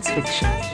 science fiction.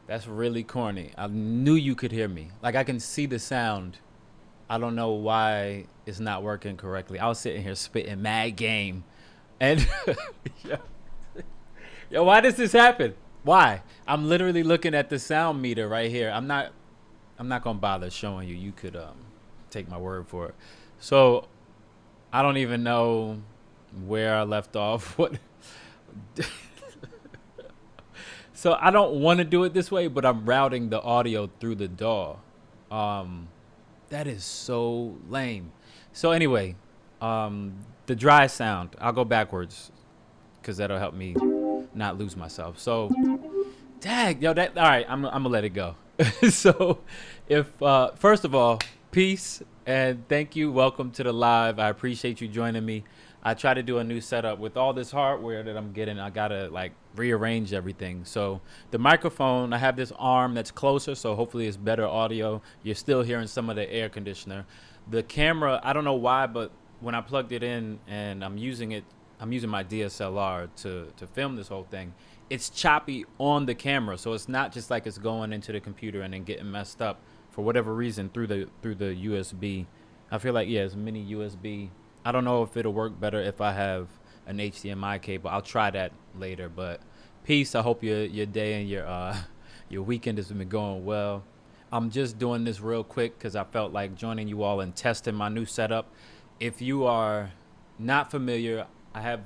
That's really corny. I knew you could hear me. Like I can see the sound. I don't know why it's not working correctly. I was sitting here spitting mad game, and yo, yo, why does this happen? Why? I'm literally looking at the sound meter right here. I'm not gonna bother showing you. You could take my word for it. So I don't even know where I left off. What? So I don't want to do it this way, but I'm routing the audio through the DAW. Um, that is so lame. So anyway, the dry sound. I'll go backwards because that'll help me not lose myself. So, dang, yo, that all right. I'm gonna let it go. So, if first of all, peace and thank you. Welcome to the live. I appreciate you joining me. I try to do a new setup with all this hardware that I'm getting. I gotta like rearrange everything. So the microphone, I have this arm that's closer, so hopefully it's better audio. You're still hearing some of the air conditioner. The camera, I don't know why, but when I plugged it in and I'm using it, I'm using my DSLR to film this whole thing. It's choppy on the camera, so it's not just like it's going into the computer and then getting messed up for whatever reason through the USB. I feel like yeah, it's a mini USB. I don't know if it'll work better if I have an HDMI cable. I'll try that later. But peace. I hope your day and your weekend has been going well. I'm just doing this real quick because I felt like joining you all and testing my new setup. If you are not familiar, I have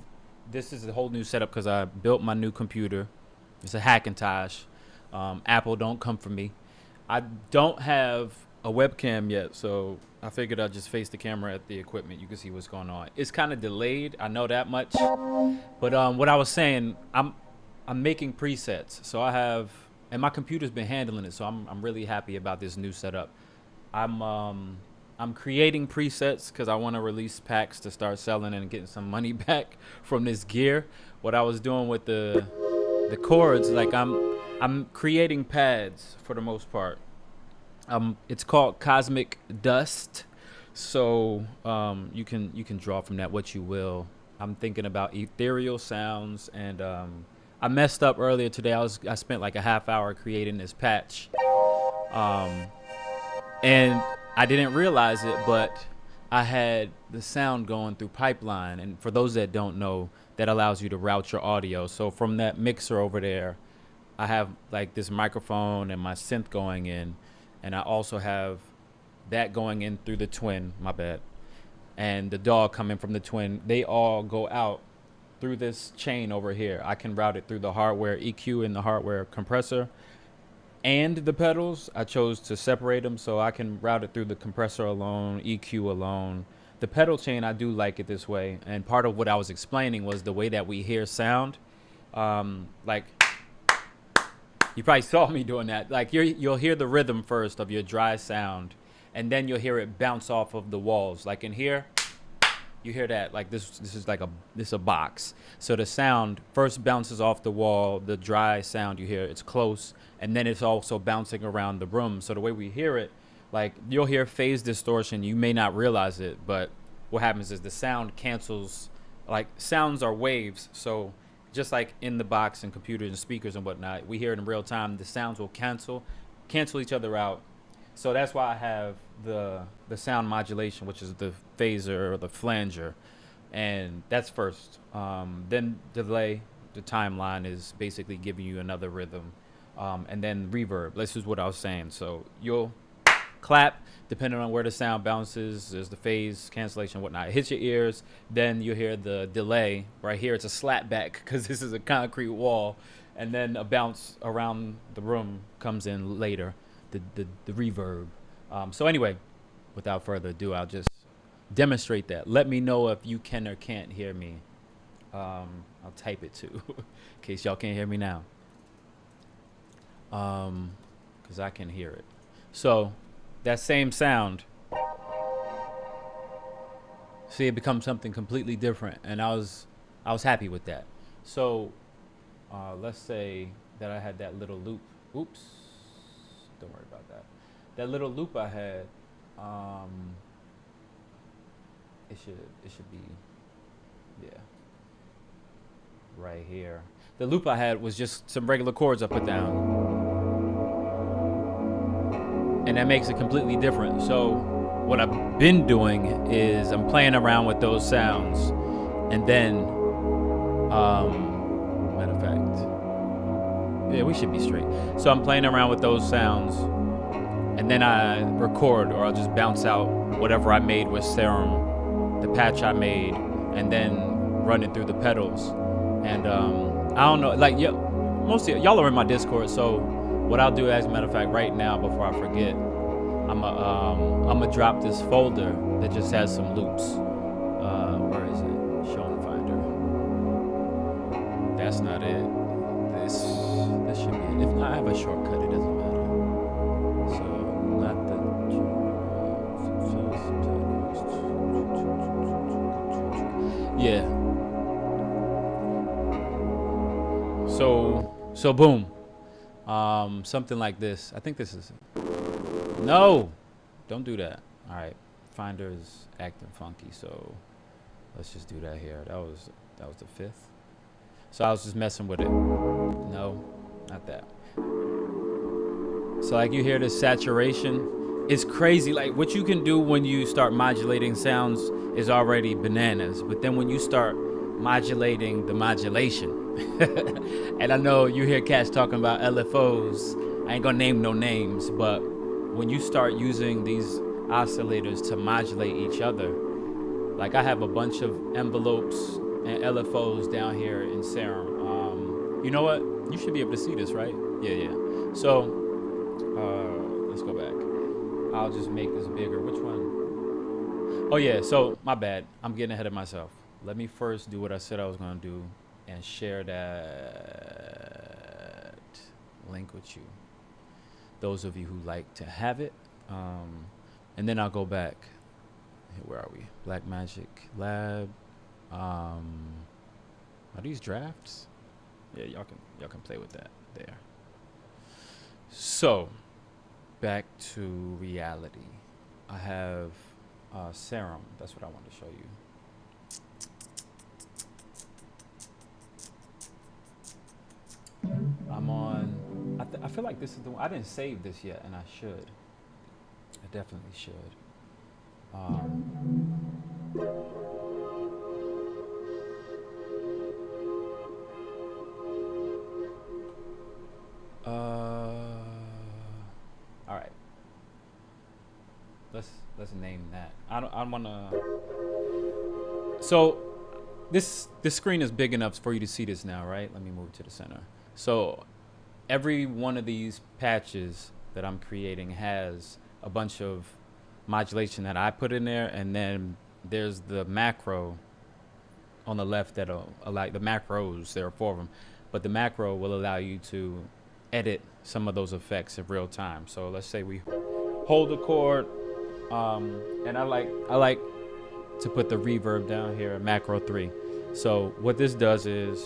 this is a whole new setup because I built my new computer. It's a Hackintosh. Apple, don't come for me. I don't have a webcam yet, so I figured I'd just face the camera at the equipment. You can see what's going on. It's kind of delayed. I know that much. But what I was saying, I'm making presets. So I have, and my computer's been handling it. So I'm really happy about this new setup. I'm creating presets because I want to release packs to start selling and getting some money back from this gear. What I was doing with the chords, like I'm creating pads for the most part. It's called Cosmic Dust, so you can draw from that what you will. I'm thinking about ethereal sounds, and I messed up earlier today. I spent like a half hour creating this patch, and I didn't realize it, but I had the sound going through pipeline, and for those that don't know, that allows you to route your audio. So from that mixer over there, I have like this microphone and my synth going in, and I also have that going in through the twin, my bad, and the DAW coming from the twin. They all go out through this chain over here. I can route it through the hardware EQ and the hardware compressor and the pedals. I chose to separate them so I can route it through the compressor alone, EQ alone. The pedal chain, I do like it this way, and part of what I was explaining was the way that we hear sound. Like you probably saw me doing that. Like you'll hear the rhythm first of your dry sound, and then you'll hear it bounce off of the walls. Like in here, you hear that. Like this is like this is a box. So the sound first bounces off the wall. The dry sound you hear, it's close, and then it's also bouncing around the room. So the way we hear it, like you'll hear phase distortion. You may not realize it, but what happens is the sound cancels. Like sounds are waves, so just like in the box and computers and speakers and whatnot, we hear it in real time. The sounds will cancel each other out. So that's why I have the sound modulation, which is the phaser or the flanger, and that's first. Then delay, the timeline is basically giving you another rhythm, and then reverb. This is what I was saying. So you'll clap depending on where the sound bounces. There's the phase cancellation, whatnot. It hits your ears. Then you hear the delay right here. It's a slap back because this is a concrete wall, and then a bounce around the room comes in later. The reverb. So anyway, without further ado, I'll just demonstrate that. Let me know if you can or can't hear me. I'll type it too, in case y'all can't hear me now. Because I can hear it. So that same sound, see, it becomes something completely different, and I was happy with that. So let's say that I had that little loop. Oops, don't worry about that. That little loop I had, it should be, yeah, right here. The loop I had was just some regular chords I put down, and that makes it completely different. So what I've been doing is I'm playing around with those sounds, and then matter of fact, yeah, we should be straight. So I'm playing around with those sounds, and then I record, or I'll just bounce out whatever I made with Serum, the patch I made, and then run it through the pedals. And I don't know, like, yeah, most of y'all are in my Discord, so what I'll do, as a matter of fact, right now, before I forget, I'm gonna drop this folder that just has some loops. Where is it? Show and Finder. That's not it. This should be it. If not, I have a shortcut. It doesn't matter. So not the. Yeah. So boom. Something like this. I think this is it. No, don't do that. All right, Finder's acting funky, so let's just do that here. That was the 5th. So I was just messing with it. No, not that. So like you hear this saturation. It's crazy. Like what you can do when you start modulating sounds is already bananas. But then when you start modulating the modulation, and I know you hear cats talking about LFOs. I ain't gonna name no names, but when you start using these oscillators to modulate each other, like I have a bunch of envelopes and LFOs down here in Serum. You know what? You should be able to see this, right? Yeah. So let's go back. I'll just make this bigger. Which one? Oh yeah, so my bad. I'm getting ahead of myself. Let me first do what I said I was gonna do and share that link with you. Those of you who like to have it. And then I'll go back. Where are we? Black Magic Lab. Are these drafts? Yeah, y'all can play with that there. So back to reality. I have Serum. That's what I want to show you. I'm on. I feel like this is the one. I didn't save this yet, and I should. I definitely should. All right. Let's name that. I wanna. So this screen is big enough for you to see this now, right? Let me move it to the center. So every one of these patches that I'm creating has a bunch of modulation that I put in there, and then there's the macro on the left that'll allow the macros. There are 4 of them, but the macro will allow you to edit some of those effects in real time. So let's say we hold the chord, and I like to put the reverb down here in macro 3. So what this does is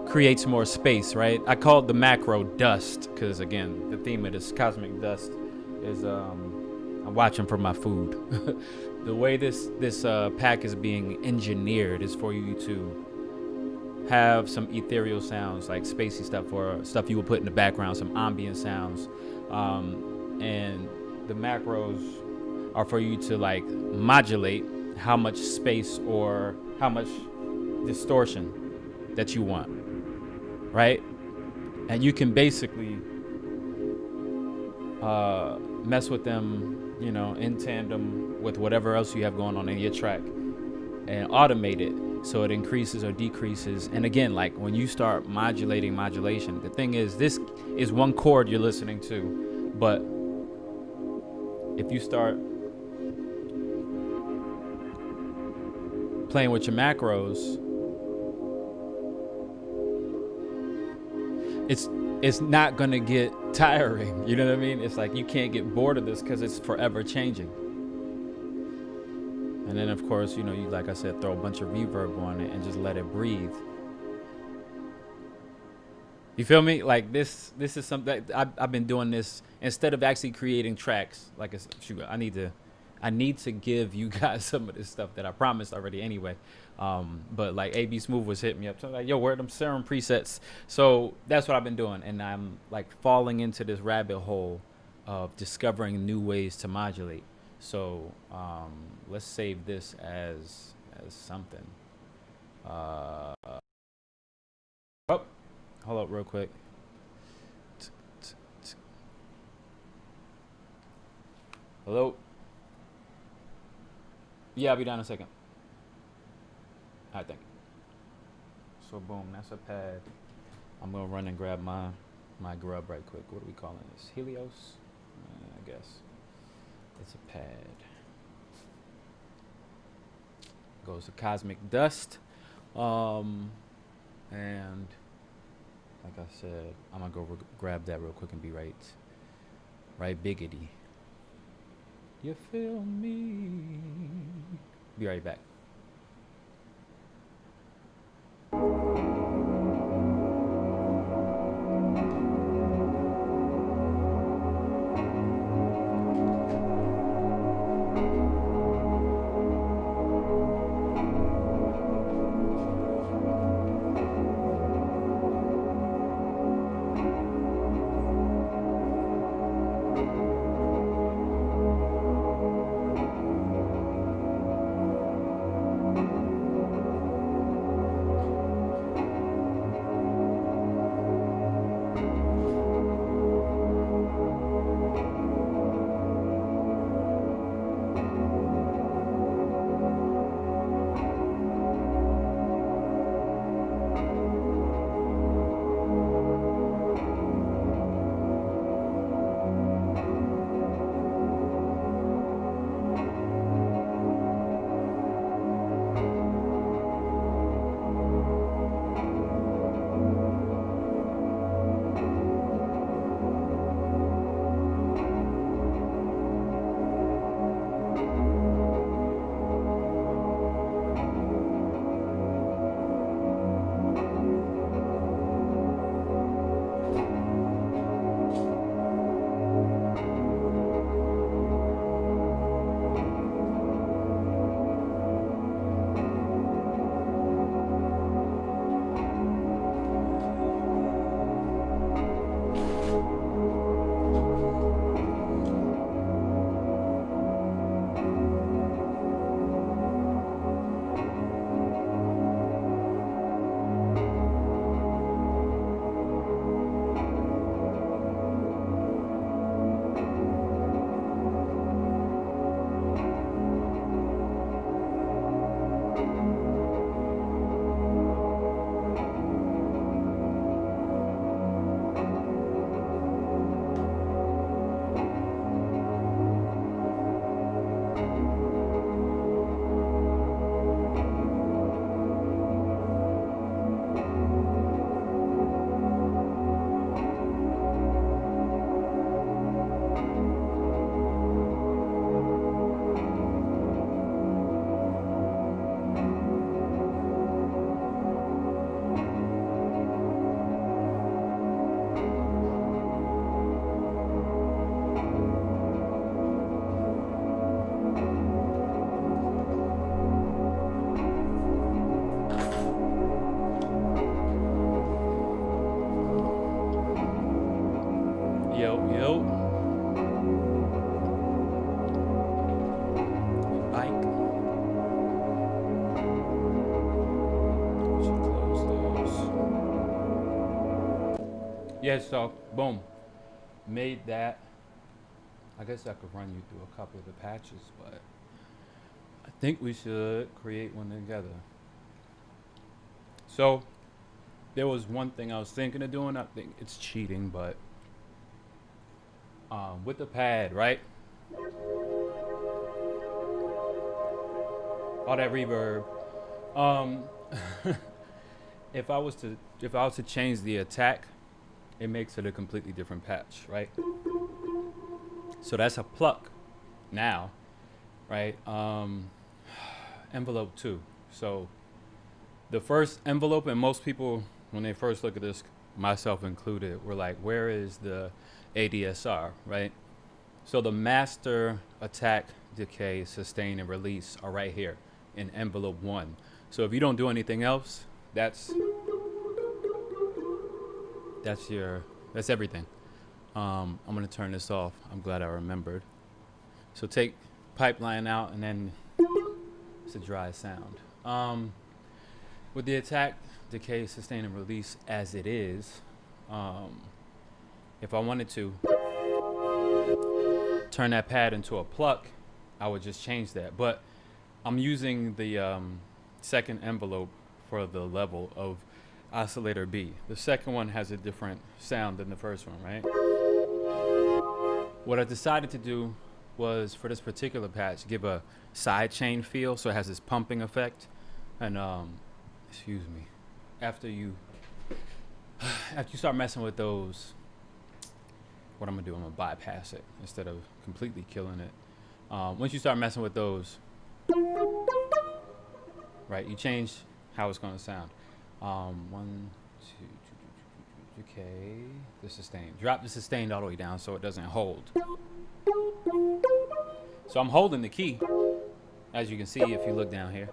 creates more space, right? I call it the macro dust because, again, the theme of this cosmic dust is I I'm watching for my food. The way this pack is being engineered is for you to have some ethereal sounds, like spacey stuff, or stuff you would put in the background, some ambient sounds, and the macros are for you to like modulate how much space or how much distortion that you want, right? And you can basically mess with them, you know, in tandem with whatever else you have going on in your track, and automate it so it increases or decreases. And again, like when you start modulation, the thing is, this is one chord you're listening to, but if you start playing with your macros, it's not gonna get tiring. You know what I mean? It's like you can't get bored of this because it's forever changing. And then of course, you know, you, like I said, throw a bunch of reverb on it and just let it breathe. You feel me? Like this is something that I've been doing this instead of actually creating tracks. Like, shoot, I need to give you guys some of this stuff that I promised already anyway. But like AB Smooth was hitting me up. So I'm like, yo, where are them Serum presets? So that's what I've been doing. And I'm like falling into this rabbit hole of discovering new ways to modulate. So let's save this as something. Oh, hold up real quick. Hello? Yeah, I'll be down in a second. I think. So boom, that's a pad. I'm gonna run and grab my grub right quick. What are we calling this? Helios? I guess. It's a pad. Goes to Cosmic Dust. And like I said, I'm gonna go grab that real quick and be right biggity. You feel me? Be right back. Yeah, so boom, made that. I guess I could run you through a couple of the patches, but I think we should create one together. So there was one thing I was thinking of doing. I think it's cheating, but with the pad, right? All that reverb. Um, if I was to change the attack, it makes it a completely different patch, right? So that's a pluck now, right? Envelope 2. So the first envelope, and most people when they first look at this, myself included, were like, where is the ADSR, right? So the master, attack, decay, sustain, and release are right here in envelope 1. So if you don't do anything else, that's that's everything. I'm gonna turn this off. I'm glad I remembered. So take pipeline out, and then it's a dry sound. With the attack, decay, sustain, and release as it is, if I wanted to turn that pad into a pluck, I would just change that. But I'm using the second envelope for the level of oscillator B. The second one has a different sound than the first one, right? What I decided to do was, for this particular patch, give a side chain feel, so it has this pumping effect. And excuse me, after you start messing with those, what I'm gonna do, I'm gonna bypass it instead of completely killing it. Once you start messing with those, right, you change how it's gonna sound. 1, 2, okay, the sustain. Drop the sustain all the way down so it doesn't hold. So I'm holding the key, as you can see if you look down here.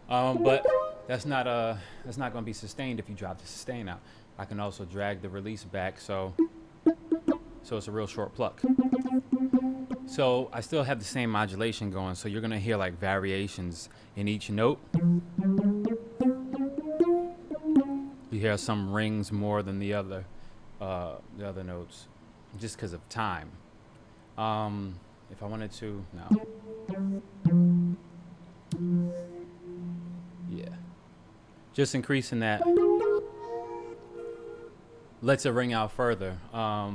But that's not gonna be sustained if you drop the sustain out. I can also drag the release back, so it's a real short pluck. So I still have the same modulation going, so you're gonna hear like variations in each note. You hear some rings more than the other notes, just because of time. If I wanted to, no. Yeah. Just increasing that lets it ring out further. I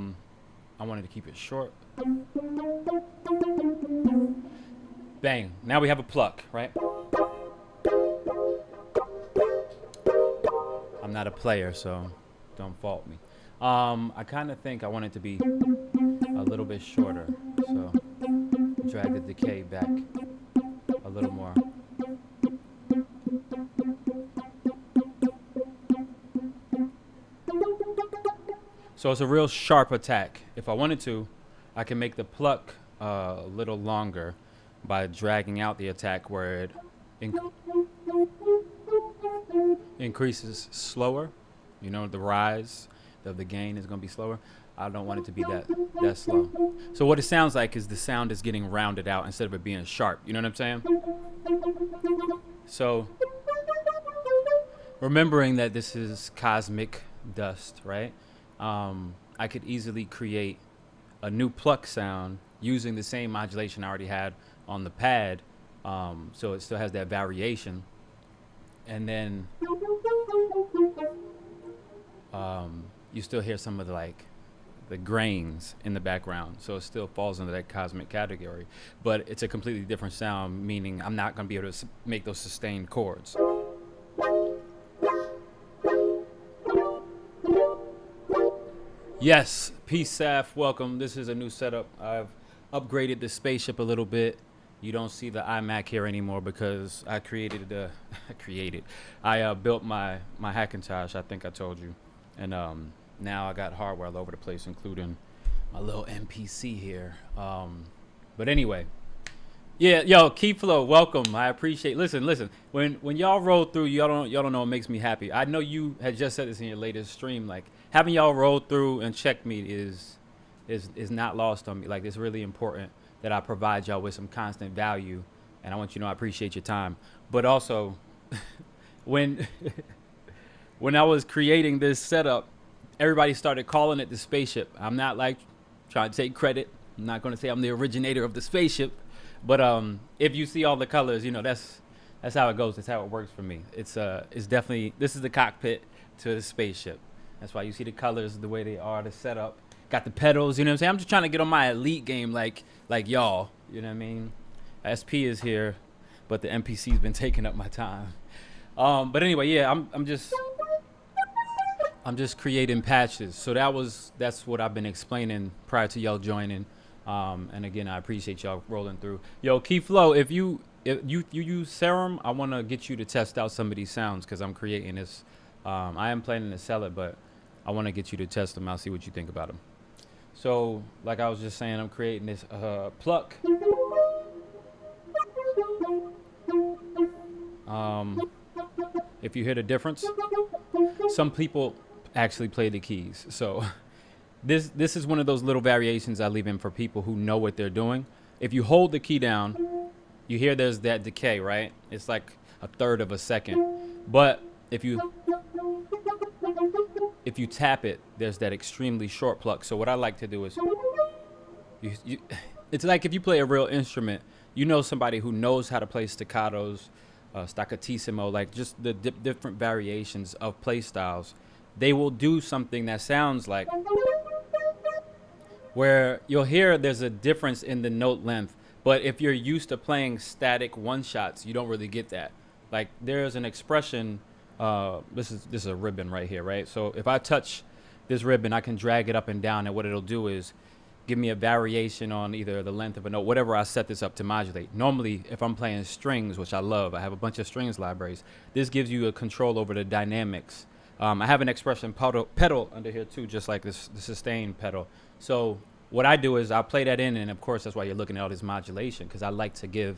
wanted to keep it short. Bang. Now we have a pluck, right? I'm not a player, so don't fault me. I kind of think I want it to be a little bit shorter, so drag the decay back a little more. So it's a real sharp attack. If I wanted to, I can make the pluck a little longer by dragging out the attack where it increases slower. You know, the rise of the gain is going to be slower. I don't want it to be that slow. So what it sounds like is the sound is getting rounded out instead of it being sharp. You know what I'm saying? So remembering that this is cosmic dust, right? I could easily create a new pluck sound using the same modulation I already had on the pad, so it still has that variation. And then you still hear some of the grains in the background, so it still falls into that cosmic category, but it's a completely different sound, meaning I'm not going to be able to make those sustained chords. Yes, peace, Saf, welcome. This is a new setup. I've upgraded the spaceship a little bit. You don't see the iMac here anymore because I built my Hackintosh, I think I told you. And now I got hardware all over the place, including my little MPC here. But anyway, yeah, yo, Keep Flow, welcome. I appreciate. Listen. When y'all roll through, y'all don't know what makes me happy. I know you had just said this in your latest stream. Like, having y'all roll through and check me is not lost on me. Like, it's really important that I provide y'all with some constant value, and I want you to know I appreciate your time. But also, when I was creating this setup, everybody started calling it the spaceship. I'm not like trying to take credit. I'm not going to say I'm the originator of the spaceship, but if you see all the colors, you know that's how it goes. That's how it works for me. It's definitely, this is the cockpit to the spaceship. That's why you see the colors the way they are, the setup. Got the pedals, you know what I'm saying? I'm just trying to get on my elite game like y'all, you know what I mean? SP is here, but the NPC's been taking up my time. But anyway, yeah, I'm just creating patches. So that's what I've been explaining prior to y'all joining. And again, I appreciate y'all rolling through. Yo, Key Flow, if you use Serum, I want to get you to test out some of these sounds because I'm creating this. I am planning to sell it, but I want to get you to test them out, see what you think about them. So, like I was just saying, I'm creating this pluck. If you hear the difference, some people actually play the keys. So this is one of those little variations I leave in for people who know what they're doing. If you hold the key down, you hear there's that decay, right? It's like a third of a second. But if you tap it, there's that extremely short pluck. So what I like to do is, it's like if you play a real instrument, you know somebody who knows how to play staccatos, staccatissimo, like just the different variations of play styles. They will do something that sounds like, where you'll hear there's a difference in the note length. But if you're used to playing static one shots, you don't really get that. Like there's an expression. This is a ribbon right here, right? So if I touch this ribbon, I can drag it up and down, and what it'll do is give me a variation on either the length of a note, whatever I set this up to modulate. Normally, if I'm playing strings, which I love, I have a bunch of strings libraries. This gives you a control over the dynamics. I have an expression pedal under here too, just like the sustain pedal. So what I do is I'll play that in, and of course that's why you're looking at all this modulation, because I like to give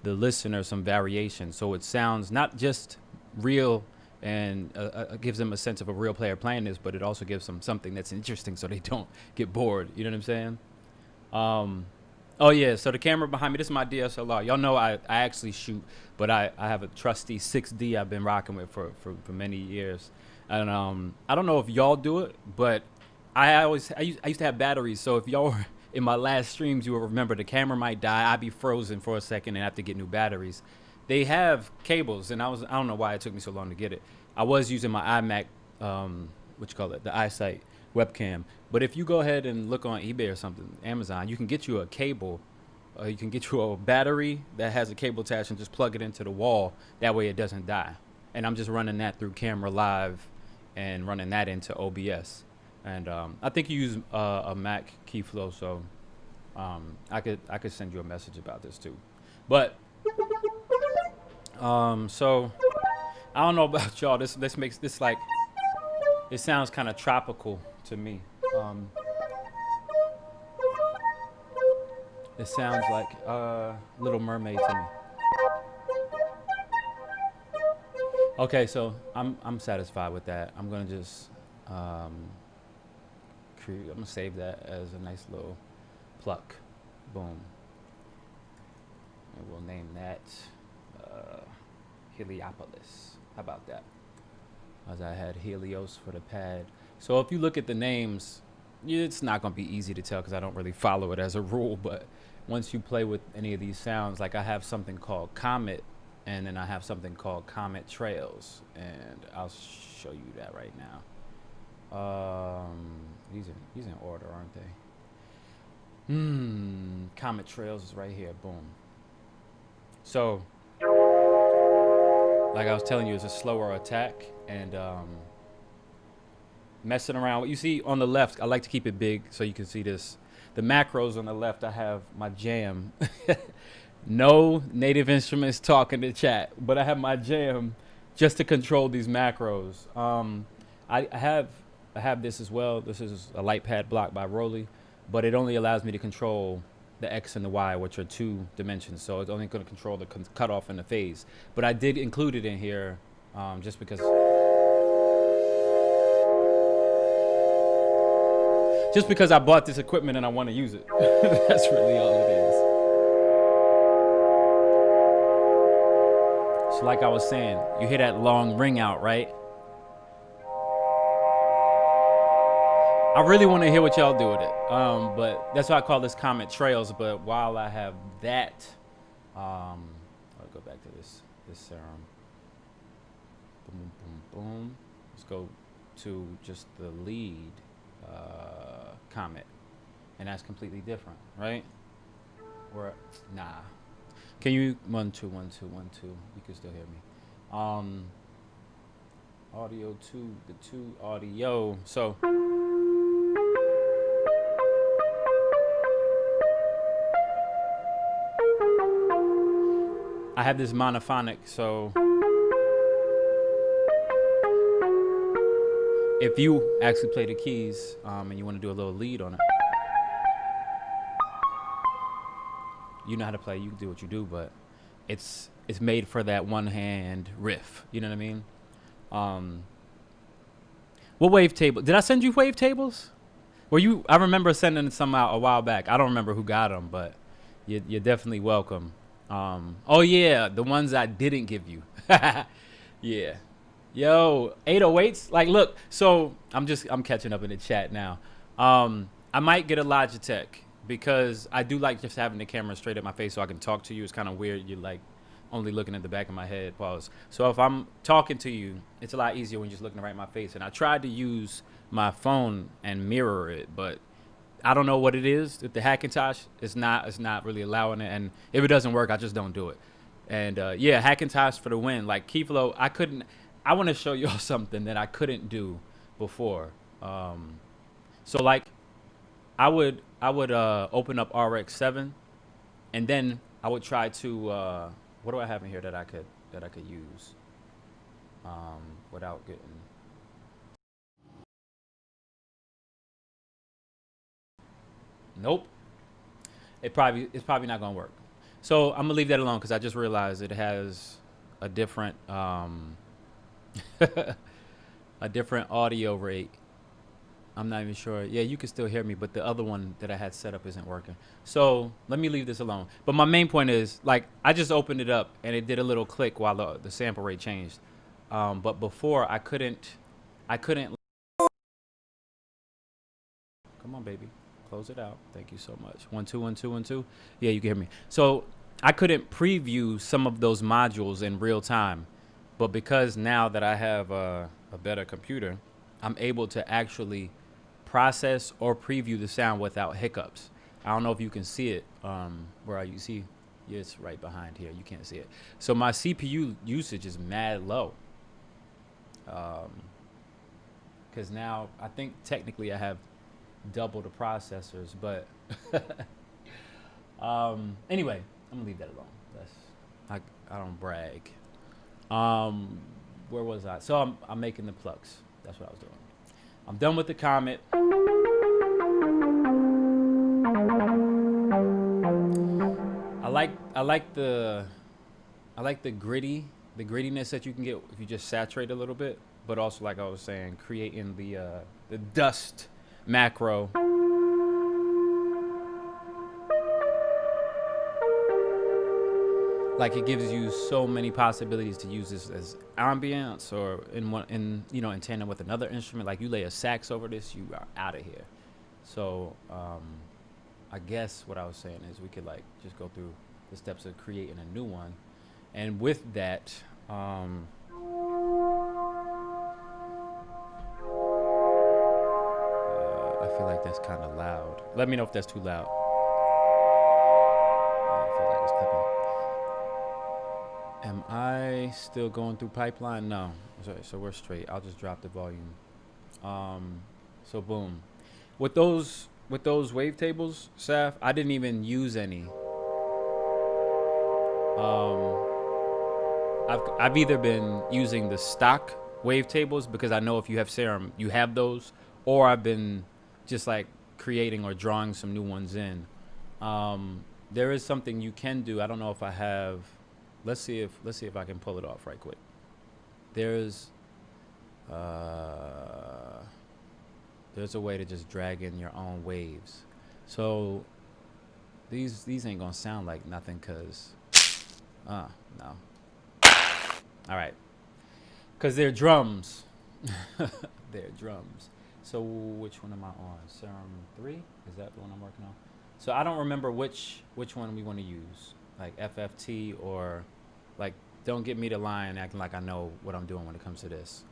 the listener some variation, so it sounds not just real and gives them a sense of a real player playing this, but it also gives them something that's interesting so they don't get bored. You know what I'm saying? Oh yeah, so the camera behind me, this is my DSLR. Y'all know I actually shoot, but I have a trusty 6D I've been rocking with for many years. And I don't know if y'all do it, but I used to have batteries, so if y'all were in my last streams, you will remember the camera might die, I'd be frozen for a second and have to get new batteries. They have cables, and I don't know why it took me so long to get it. I was using my iMac, what you call it, the iSight webcam. But if you go ahead and look on eBay or something, Amazon, you can get you a cable. You can get you a battery that has a cable attached and just plug it into the wall. That way it doesn't die. And I'm just running that through Camera Live and running that into OBS. And I think you use a Mac Keyflow, so I could send you a message about this too. But so I don't know about y'all. This makes this like, it sounds kind of tropical to me. It sounds like Little Mermaid to me. Okay, so I'm satisfied with that. I'm gonna just I'm gonna save that as a nice little pluck. Boom. And we'll name that Heliopolis. How about that? As I had Helios for the pad. So if you look at the names, it's not going to be easy to tell because I don't really follow it as a rule. But once you play with any of these sounds, like I have something called Comet, and then I have something called Comet Trails, and I'll show you that right now. These in order, aren't they? Comet Trails is right here. Boom. So, like I was telling you, it's a slower attack, and messing around. You see on the left, I like to keep it big so you can see this. The macros on the left, I have my jam. No native instruments talk in the chat, but I have my jam just to control these macros. I have this as well. This is a light pad block by Rolly, but it only allows me to control the X and the Y, which are 2 dimensions. So it's only going to control the cutoff and the phase. But I did include it in here just because I bought this equipment and I want to use it. That's really all it is. So like I was saying, you hear that long ring out, right? I really want to hear what y'all do with it. But that's why I call this comment trails. But while I have that, I'll go back to this serum. Boom, boom, boom. Let's go to just the lead comment, and that's completely different, right? Or nah. Can you 1 2 1 2 1 2? You can still hear me. Um, audio two, the two audio. So I have this monophonic. So if you actually play the keys and you want to do a little lead on it, you know how to play. You can do what you do, but it's made for that one hand riff. You know what I mean? Um, what wavetable? Did I send you wavetables? Were you? I remember sending some out a while back. I don't remember who got them, but you're definitely welcome. Oh yeah, the ones I didn't give you. Yeah. Yo, 808s. Like, look. So I'm catching up in the chat now. I might get a Logitech because I do like just having the camera straight at my face so I can talk to you. It's kind of weird. You're like only looking at the back of my head. Pause. So if I'm talking to you, it's a lot easier when you're just looking right at my face. And I tried to use my phone and mirror it, but I don't know what it is. If the Hackintosh, it's not really allowing it. And if it doesn't work, I just don't do it. And yeah, Hackintosh for the win. Like Keyflow, I want to show y'all something that I couldn't do before. So like I would open up RX7 and then I would try to what do I have in here that I could use without getting. Nope. It's probably not gonna work. So I'm gonna leave that alone because I just realized it has a different a different audio rate. I'm not even sure. Yeah, you can still hear me, but the other one that I had set up isn't working. So let me leave this alone. But my main point is, like, I just opened it up and it did a little click while the sample rate changed. But before I couldn't. Come on, baby, close it out. Thank you so much. 1 2 1 2 1 2. Yeah, you can hear me. So I couldn't preview some of those modules in real time, but because now that I have a better computer, I'm able to actually process or preview the sound without hiccups. I don't know if you can see it. Where you see, yeah, it's right behind here. You can't see it. So my CPU usage is mad low. Because now I think technically I have double the processors, but anyway, I'm gonna leave that alone. I don't brag. Um, where was I? So I'm making the plugs. That's what I was doing. I'm done with the comment. I like the grittiness that you can get if you just saturate a little bit, but also like I was saying, creating the dust macro. Like it gives you so many possibilities to use this as ambience or in tandem with another instrument. Like you lay a sax over this, you are out of here. So I guess what I was saying is we could like just go through the steps of creating a new one, and with that, I feel like that's kind of loud. Let me know if that's too loud. I feel like it's clipping. Am I still going through pipeline? No. So we're straight. I'll just drop the volume. So boom. With those wavetables, Saf, I didn't even use any. I've either been using the stock wavetables because I know if you have Serum, you have those, or I've been just like creating or drawing some new ones in. There is something you can do. I don't know if I have. Let's see if I can pull it off right quick. There's a way to just drag in your own waves. So these ain't gonna sound like nothing, cause no. All right, cause they're drums. They're drums. So which one am I on? Serum 3? Is that the one I'm working on? So I don't remember which one we want to use, like FFT or like. Don't get me to line acting like I know what I'm doing when it comes to this.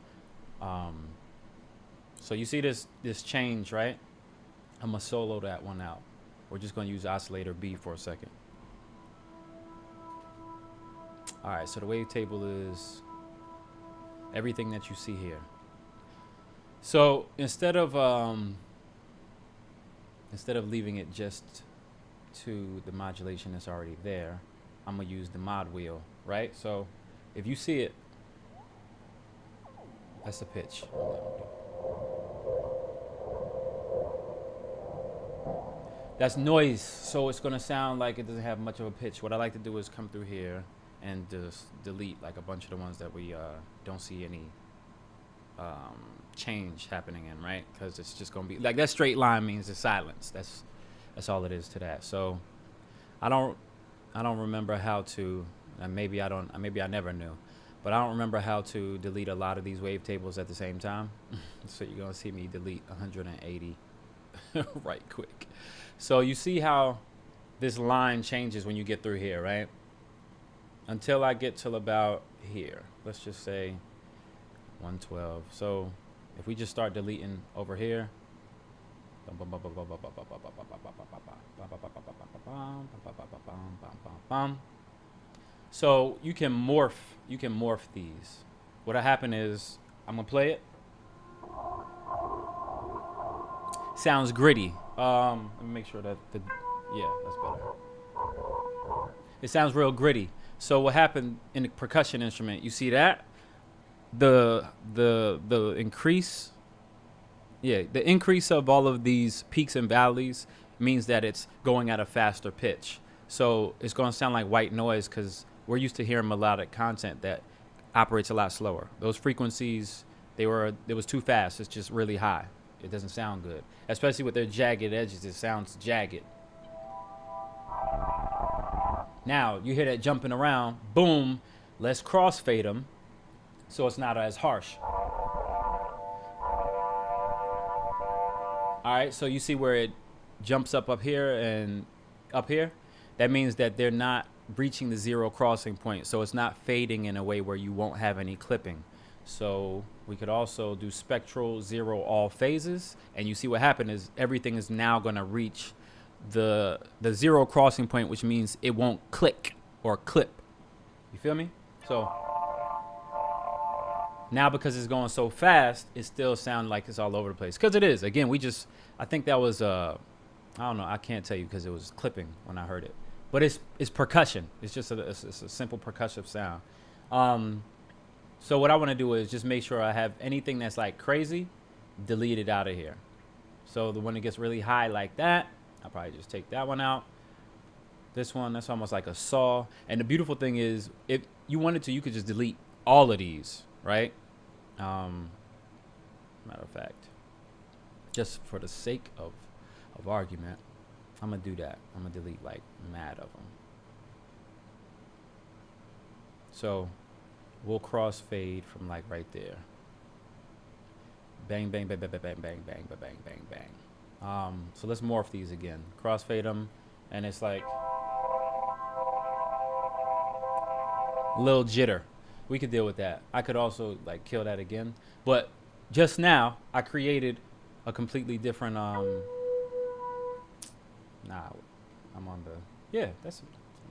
So you see this change, right? I'm gonna solo that one out. We're just gonna use oscillator B for a second. All right, so the wavetable is everything that you see here. So instead of leaving it just to the modulation that's already there, I'm gonna use the mod wheel, right? So if you see it, that's the pitch. That's noise, so it's gonna sound like it doesn't have much of a pitch. What I like to do is come through here and just delete like a bunch of the ones that we don't see any change happening in, right? Because it's just gonna be like that straight line means it's silence. That's all it is to that. So I don't remember how to, and maybe I never knew, but I don't remember how to delete a lot of these wavetables at the same time. So you're gonna see me delete 180 right quick. So you see how this line changes when you get through here, right? Until I get till about here. Let's just say 112. So if we just start deleting over here, so you can morph these. What'll happen is I'm gonna play it. Sounds gritty. Let me make sure that yeah, that's better. It sounds real gritty. So what happened in the percussion instrument? You see that the increase. Yeah, the increase of all of these peaks and valleys means that it's going at a faster pitch. So it's going to sound like white noise because we're used to hearing melodic content that operates a lot slower. Those frequencies, it was too fast. It's just really high. It doesn't sound good, especially with their jagged edges. It sounds jagged. Now you hear that jumping around. Boom. Let's crossfade them so it's not as harsh. All right, so you see where it jumps up here and up here? That means that they're not reaching the zero crossing point, so it's not fading in a way where you won't have any clipping. So we could also do spectral zero all phases, and you see what happened is everything is now going to reach the zero crossing point, which means it won't click or clip. You feel me? So now because it's going so fast, it still sounds like it's all over the place. Because it is. Again, I think that was, I don't know. I can't tell you because it was clipping when I heard it. But it's percussion. It's just it's a simple percussive sound. So what I want to do is just make sure I have anything that's like crazy, delete it out of here. So when it gets really high like that, I'll probably just take that one out. This one, that's almost like a saw. And the beautiful thing is, if you wanted to, you could just delete all of these. Right? Matter of fact, just for the sake of argument, I'm gonna do that. I'm gonna delete like mad of them. So we'll crossfade from like right there. Bang, bang, bang, bang, bang, bang, bang, bang, bang, bang, bang. So let's morph these again. Crossfade them, and it's like a little jitter. We could deal with that. I could also like kill that again. But just now, I created a completely different, I'm on the, yeah, that's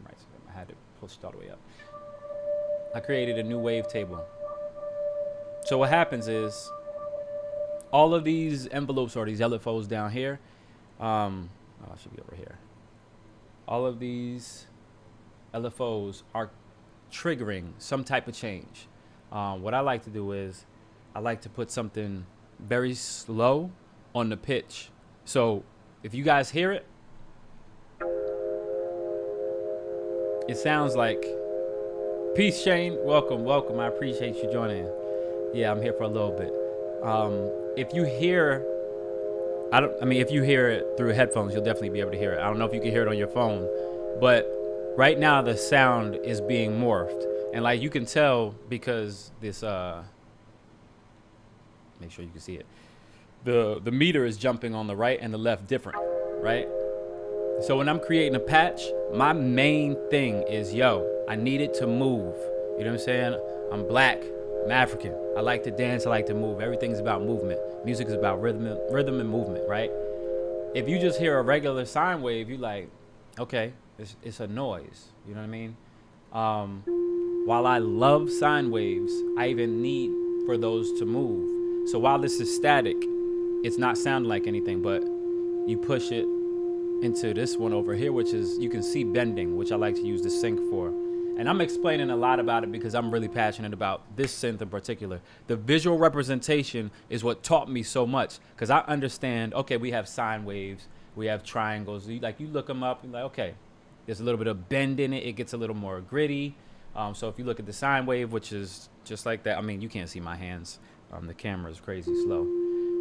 right. I had to push it all the way up. I created a new wavetable. So what happens is, all of these envelopes or these LFOs down here, I should be over here. All of these LFOs are triggering some type of change. What I like to do is I like to put something very slow on the pitch. So if you guys hear it, it sounds like, peace Shane, welcome. I appreciate you joining. Yeah, I'm here for a little bit. If you hear, if you hear it through headphones, you'll definitely be able to hear it. I don't know if you can hear it on your phone, but right now the sound is being morphed, and like you can tell because this make sure you can see it. the meter is jumping on the right and the left different, right? So when I'm creating a patch, my main thing is, yo, I need it to move. You know what I'm saying? I'm black, I'm African. I like to dance, I like to move. Everything's about movement. Music is about rhythm and movement, right? If you just hear a regular sine wave, you like, okay, it's a noise. You know what I mean? While I love sine waves, I even need for those to move. So while this is static, it's not sounding like anything, but you push it into this one over here, which is, you can see bending, which I like to use the sync for. And I'm explaining a lot about it because I'm really passionate about this synth in particular. The visual representation is what taught me so much, because I understand, okay, we have sine waves, we have triangles. You look them up, you're like, okay, there's a little bit of bend in it. It gets a little more gritty. So if you look at the sine wave, which is just like that, I mean, you can't see my hands. The camera is crazy slow,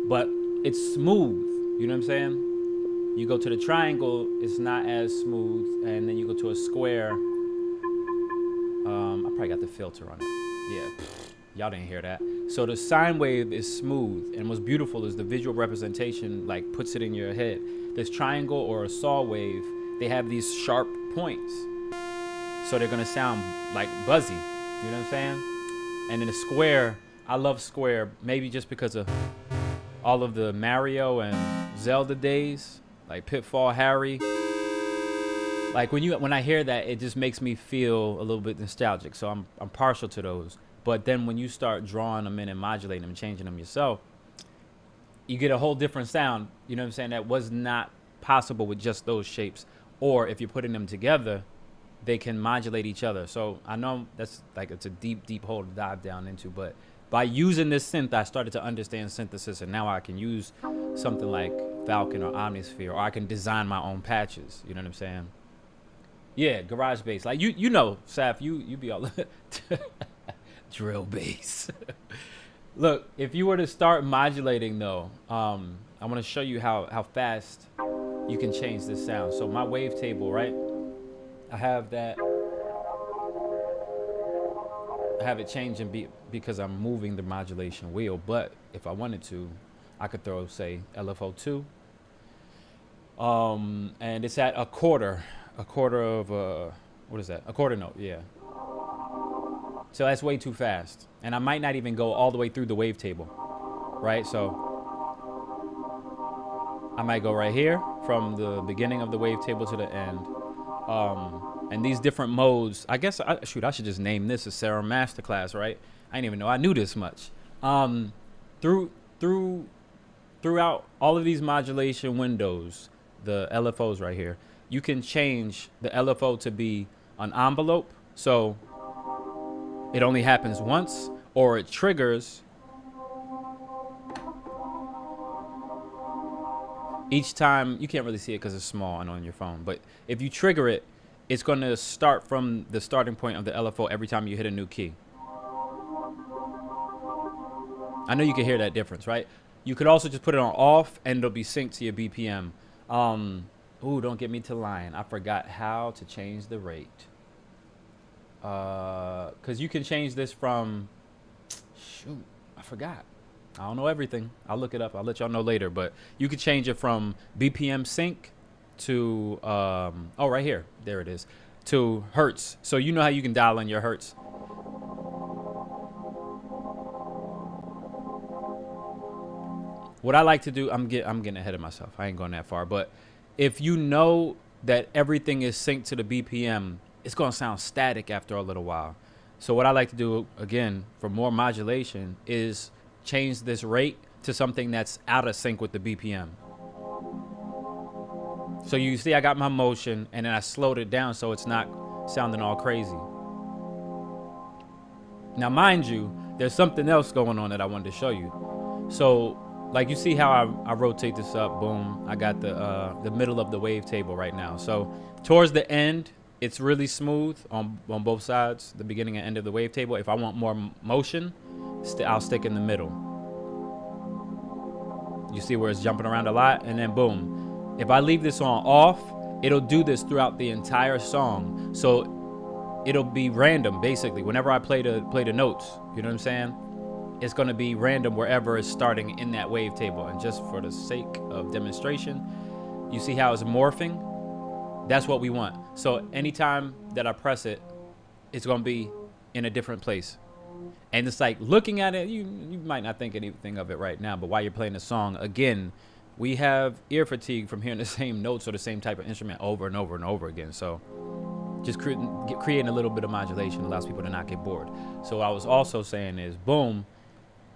but it's smooth. You know what I'm saying? You go to the triangle, it's not as smooth, and then you go to a square. I probably got the filter on it. Yeah, y'all didn't hear that. So the sine wave is smooth, and what's beautiful is the visual representation, like, puts it in your head. This triangle or a saw wave, they have these sharp points, so they're gonna sound like buzzy. You know what I'm saying? And in a square, I love square, maybe just because of all of the Mario and Zelda days. Like Pitfall Harry. Like when I hear that, it just makes me feel a little bit nostalgic. So I'm partial to those. But then when you start drawing them in and modulating them and changing them yourself, you get a whole different sound. You know what I'm saying? That was not possible with just those shapes. Or if you're putting them together, they can modulate each other. So I know that's like, it's a deep hole to dive down into, but by using this synth, I started to understand synthesis, and now I can use something like Falcon or Omnisphere, or I can design my own patches. You know what I'm saying? Yeah, garage bass. Like you know, Saf, you be all drill bass. Look, if you were to start modulating though, I want to show you how fast you can change this sound. So my wavetable, right? I have that. I have it changing because I'm moving the modulation wheel. But if I wanted to, I could throw, say, LFO2. And it's at a quarter of what is that? A quarter note, yeah. So that's way too fast. And I might not even go all the way through the wavetable, right? So I might go right here from the beginning of the wavetable to the end. And these different modes, I guess, I should just name this a Serum Masterclass, right? I didn't even know I knew this much. Throughout all of these modulation windows, the LFOs right here, you can change the LFO to be an envelope. So it only happens once, or it triggers each time. You can't really see it because it's small and on your phone, but if you trigger it, it's going to start from the starting point of the LFO every time you hit a new key. I know you can hear that difference, right? You could also just put it on off and it'll be synced to your BPM. Ooh, don't get me to lying. I forgot how to change the rate. Because you can change this from, shoot, I forgot. I don't know everything. I'll look it up. I'll let y'all know later. But you could change it from BPM sync to, oh, right here. There it is. To hertz. So you know how you can dial in your hertz. What I like to do, I'm getting ahead of myself. I ain't going that far. But if you know that everything is synced to the BPM, it's going to sound static after a little while. So what I like to do, again, for more modulation, is change this rate to something that's out of sync with the BPM. So you see I got my motion, and then I slowed it down so it's not sounding all crazy. Now, mind you, there's something else going on that I wanted to show you. So, like, you see how I rotate this up, boom. I got the middle of the wavetable right now. So towards the end, it's really smooth on both sides, the beginning and end of the wavetable. If I want more motion, I'll stick in the middle. You see where it's jumping around a lot, and then boom. If I leave this on off, it'll do this throughout the entire song. So it'll be random, basically, whenever I play the notes. You know what I'm saying? it's going to be random wherever it's starting in that wavetable. And just for the sake of demonstration, you see how it's morphing? That's what we want. So anytime that I press it, it's going to be in a different place. And it's like looking at it, you might not think anything of it right now, but while you're playing the song, again, we have ear fatigue from hearing the same notes or the same type of instrument over and over and over again. So just creating a little bit of modulation allows people to not get bored. So what I was also saying is, boom,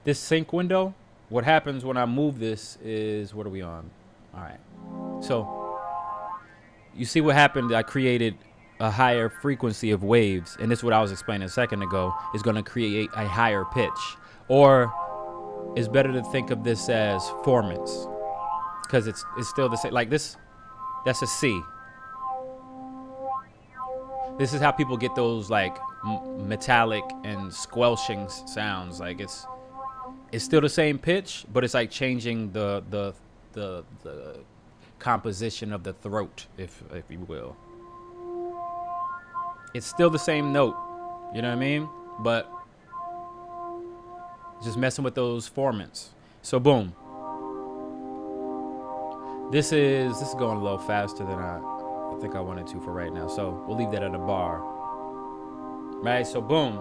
this sync window, what happens when I move this is, what are we on? All right. So you see what happened? I created a higher frequency of waves, and this is what I was explaining a second ago, is going to create a higher pitch. Or it's better to think of this as formants, because it's still the same. Like this, that's a C. This is how people get those like metallic and squelching sounds. Like it's still the same pitch, but it's like changing the composition of the throat, if you will. It's still the same note, you know what I mean? But just messing with those formants. So boom. This is going a little faster than I think I wanted to for right now. So we'll leave that at a bar. Right, so boom.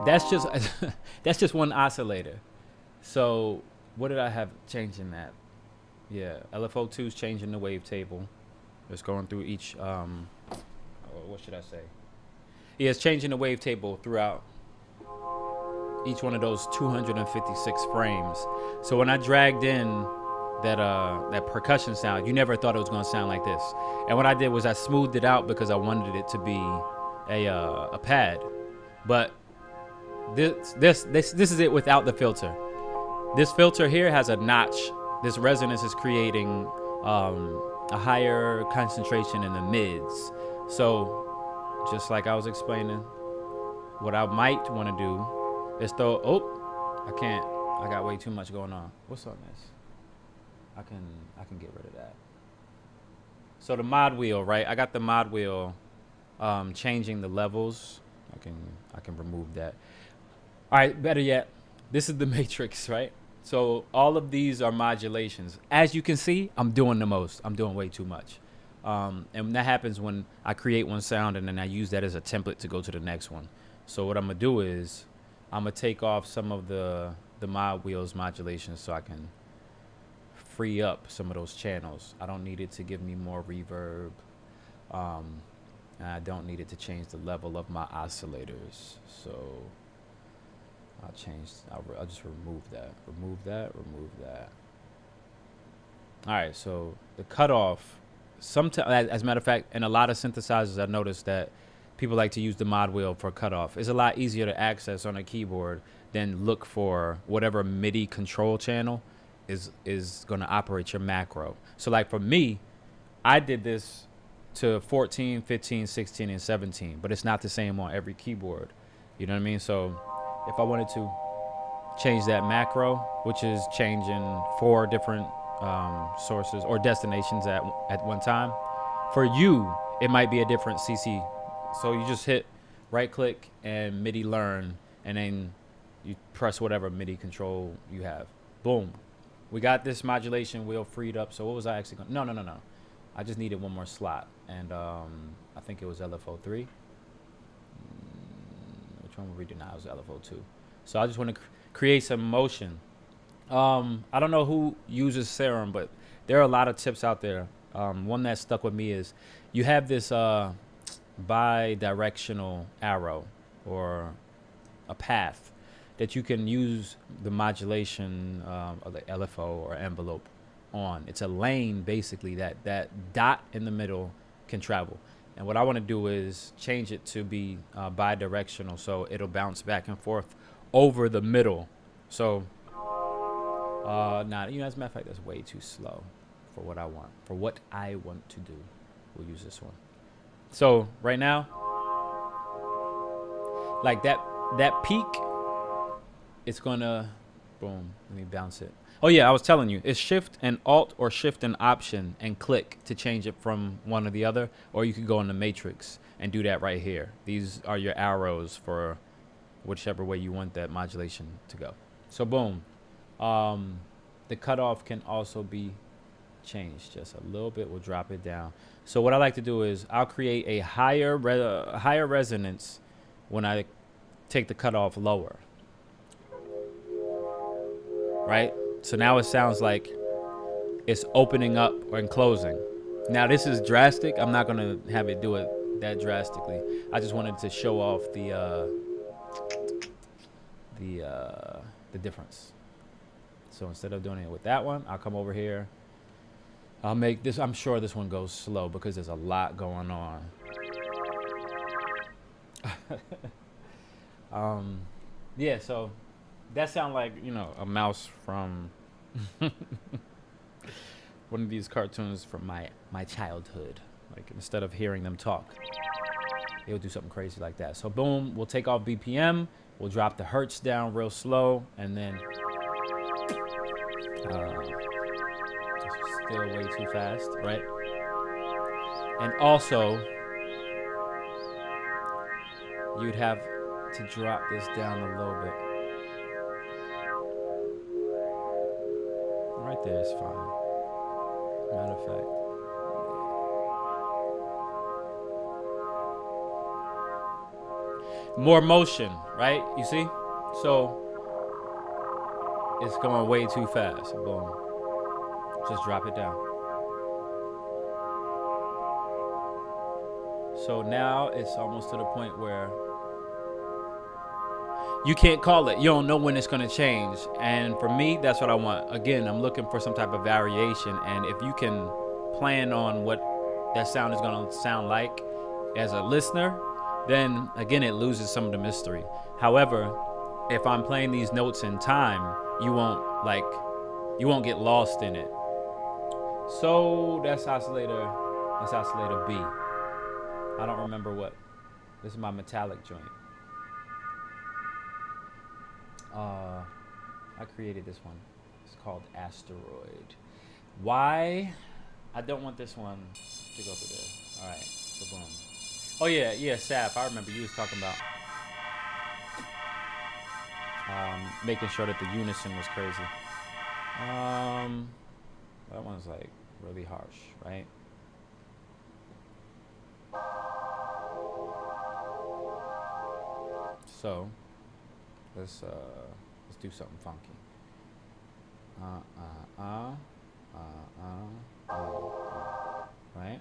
That's just one oscillator. So what did I have changing that? Yeah, LFO2 is changing the wavetable. It's going through each, what should I say? Yeah, it's changing the wavetable throughout each one of those 256 frames. So when I dragged in that percussion sound, you never thought it was going to sound like this. And what I did was I smoothed it out because I wanted it to be a pad. But this is it without the filter. This filter here has a notch. This resonance is creating a higher concentration in the mids. So just like I was explaining, what I might want to do is throw, I got way too much going on. What's on this? I can get rid of that. So the mod wheel, right? I got the mod wheel changing the levels. I can remove that. All right, better yet, this is the matrix, right? So all of these are modulations. As you can see, I'm doing the most. I'm doing way too much. And that happens when I create one sound and then I use that as a template to go to the next one. So what I'm gonna do is I'm gonna take off some of the mod wheels modulations so I can free up some of those channels. I don't need it to give me more reverb. And I don't need it to change the level of my oscillators. So I'll just remove that. Remove that. All right, so the cutoff, sometimes, as a matter of fact, in a lot of synthesizers, I noticed that people like to use the mod wheel for cutoff. It's a lot easier to access on a keyboard than look for whatever MIDI control channel is going to operate your macro. So like for me, I did this to 14, 15, 16, and 17, but it's not the same on every keyboard. You know what I mean? So if I wanted to change that macro, which is changing 4 different sources or destinations at one time, for you, it might be a different CC. So you just hit right click and MIDI learn, and then you press whatever MIDI control you have. Boom. We got this modulation wheel freed up. So what was I actually going to, no. I just needed one more slot. And I think it was LFO3. Which one were we doing now? It was LFO2. So I just want to create some motion. I don't know who uses Serum, but there are a lot of tips out there. One that stuck with me is you have this bi-directional arrow or a path that you can use the modulation of the LFO or envelope on. It's a lane, basically, that dot in the middle can travel. And what I want to do is change it to be bi-directional, so it'll bounce back and forth over the middle. So, as a matter of fact, that's way too slow for what I want. For what I want to do, we'll use this one. So right now, like that peak, it's gonna, boom, let me bounce it. Oh yeah, I was telling you, it's shift and alt or shift and option and click to change it from one or the other, or you could go in the matrix and do that right here. These are your arrows for whichever way you want that modulation to go. So boom. The cutoff can also be changed just a little bit. We'll drop it down. So what I like to do is I'll create a higher resonance when I take the cutoff lower. Right? So now it sounds like it's opening up and closing. Now this is drastic. I'm not gonna have it do it that drastically. I just wanted to show off the difference. So instead of doing it with that one, I'll come over here. I'll make this. I'm sure this one goes slow because there's a lot going on. Yeah. So that sounds like, you know, a mouse from one of these cartoons from my childhood. Like, instead of hearing them talk, they would do something crazy like that. So boom, we'll take off BPM, we'll drop the hertz down real slow, and then still way too fast, right? And also, you'd have to drop this down a little bit. Right there is fine. Matter of fact. More motion, right? You see? So it's going way too fast. Boom. Just drop it down. So now it's almost to the point where you can't call it. You don't know when it's going to change. And for me, that's what I want. Again, I'm looking for some type of variation. And if you can plan on what that sound is going to sound like as a listener, then again, it loses some of the mystery. However, if I'm playing these notes in time, you won't get lost in it. So that's oscillator B. I don't remember what. This is my metallic joint. I created this one. It's called Asteroid. Why? I don't want this one to go through there. All right, so boom. Oh yeah, Sap. I remember you was talking about making sure that the unison was crazy. That one's like really harsh, right? So let's do something funky. Right?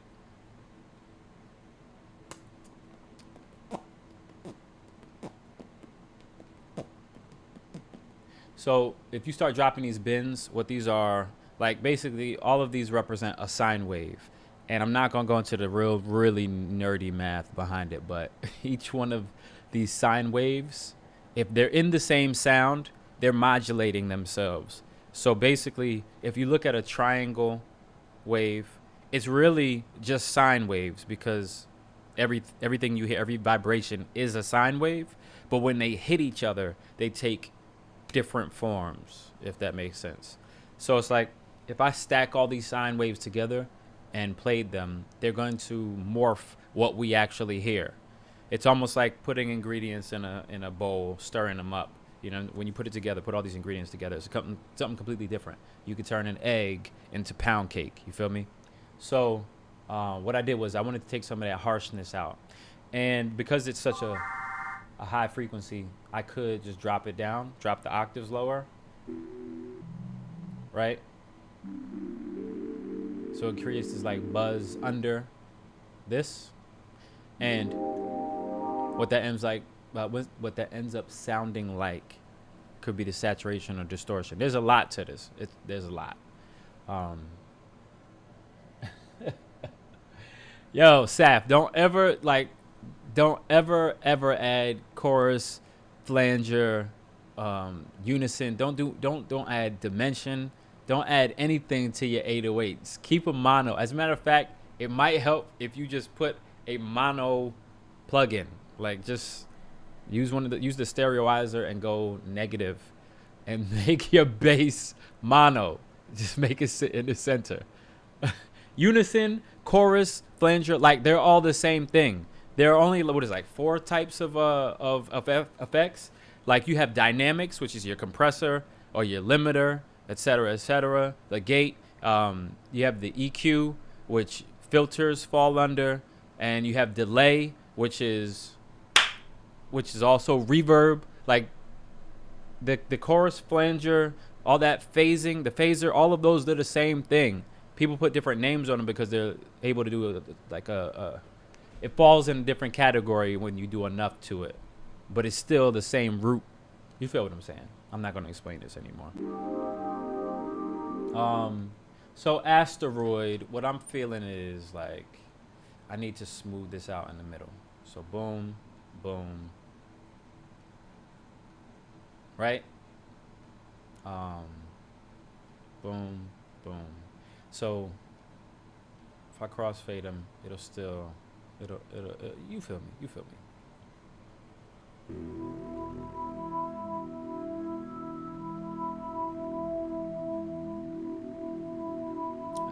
So if you start dropping these bins, what these are, like, basically all of these represent a sine wave. And I'm not going to go into the really nerdy math behind it, but each one of these sine waves, if they're in the same sound, they're modulating themselves. So basically, if you look at a triangle wave, it's really just sine waves, because everything you hear, every vibration is a sine wave. But when they hit each other, they take different forms, if that makes sense. So it's like, if I stack all these sine waves together and played them, they're going to morph what we actually hear. It's almost like putting ingredients in a bowl, stirring them up. You know, when you put it together, put all these ingredients together, it's something completely different. You could turn an egg into pound cake. You feel me? So what I did was I wanted to take some of that harshness out. And because it's such a high frequency, I could just drop it down, drop the octaves lower, right? So it creates this like buzz under this, and what that ends up sounding like could be the saturation or distortion. There's a lot to this. There's a lot. Yo, Saf, don't ever add chorus, flanger, unison. Don't add dimension. Don't add anything to your 808s. Keep a mono. As a matter of fact, it might help if you just put a mono plugin. Like, just use the stereoizer and go negative, and make your bass mono. Just make it sit in the center. Unison, chorus, flanger, like, they're all the same thing. There are only, what is it, like 4 types of effects. Like you have dynamics, which is your compressor or your limiter, etc., etc. The gate. You have the EQ, which filters fall under, and you have delay, which is also reverb. Like the chorus flanger, all that phasing, the phaser, all of those, they're the same thing. People put different names on them because they're able to do it falls in a different category when you do enough to it, but it's still the same root. You feel what I'm saying? I'm not going to explain this anymore. So asteroid, what I'm feeling is like I need to smooth this out in the middle. So boom, boom, right? Boom, boom. So if I crossfade them, it'll still, you feel me?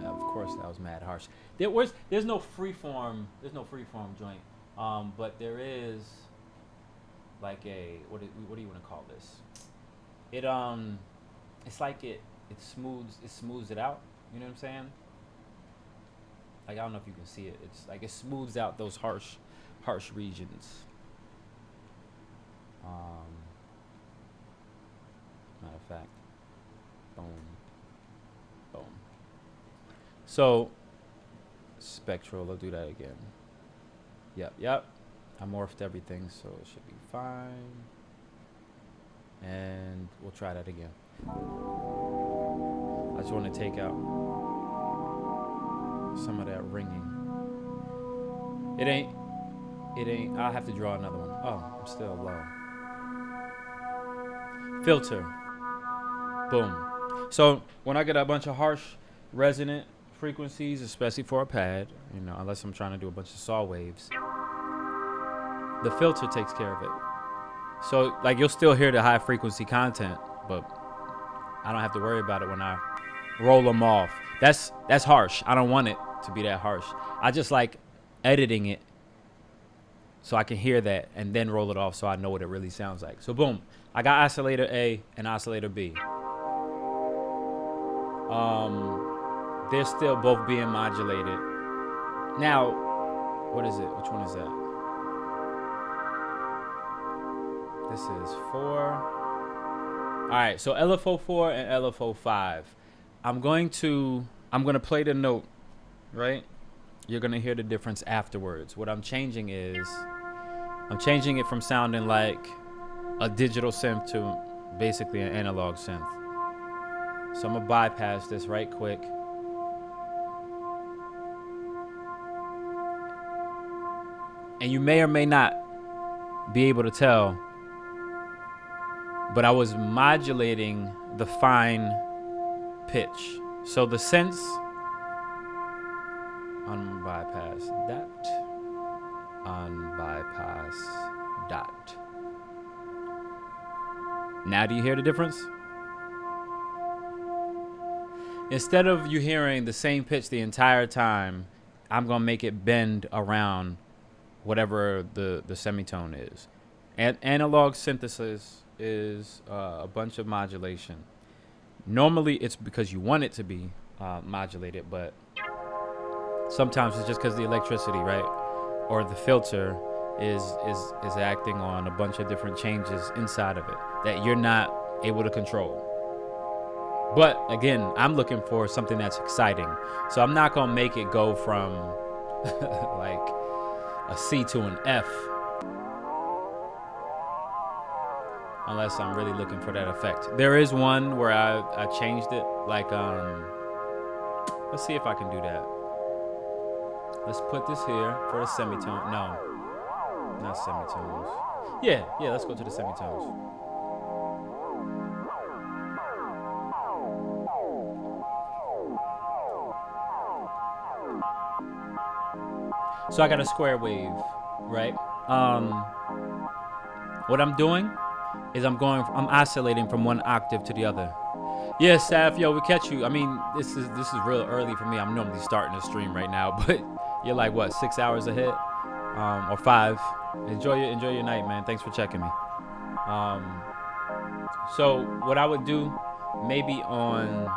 Of course, that was mad harsh. There's no freeform joint. But there is like what do you want to call this? It's like it smooths it out. You know what I'm saying? Like I don't know if you can see it. It's like it smooths out those harsh regions. Matter of fact, boom, boom. So spectral. I'll do that again. Yep. I morphed everything, so it should be fine. And we'll try that again. I just want to take out some of that ringing. It ain't. I'll have to draw another one. Oh, I'm still low. Filter. Boom. So when I get a bunch of harsh resonant frequencies, especially for a pad, unless I'm trying to do a bunch of saw waves, the filter takes care of it. So like you'll still hear the high frequency content, but I don't have to worry about it when I roll them off. That's harsh. I don't want it to be that harsh. I just like editing it so I can hear that and then roll it off so I know what it really sounds like. So boom, I got oscillator A and oscillator B. They're still both being modulated. Now, what is it? Which one is that? This is 4. All right, so LFO 4 and LFO 5. I'm gonna play the note, right? You're gonna hear the difference afterwards. What I'm changing is, I'm changing it from sounding like a digital synth to basically an analog synth. So I'm gonna bypass this right quick. And you may or may not be able to tell, but I was modulating the fine pitch. So the sense, unbypass that, unbypass dot. Now do you hear the difference? Instead of you hearing the same pitch the entire time, I'm gonna make it bend around whatever the semitone is. And analog synthesis is a bunch of modulation. Normally it's because you want it to be modulated, but sometimes it's just because the electricity, right? Or the filter is acting on a bunch of different changes inside of it that you're not able to control. But again, I'm looking for something that's exciting. So I'm not gonna make it go from like a C to an F unless I'm really looking for that effect. There is one where I changed it, like let's see if I can do that. Let's put this here for the semitone. No, not semitones. Yeah, let's go to the semitones. So I got a square wave, right? What I'm doing is I'm oscillating from one octave to the other. Yeah, Saf, yo, we catch you. I mean, this is real early for me. I'm normally starting the stream right now, but you're like what, 6 hours ahead? or 5. Enjoy your night, man. Thanks for checking me. Um, so what I would do, maybe on,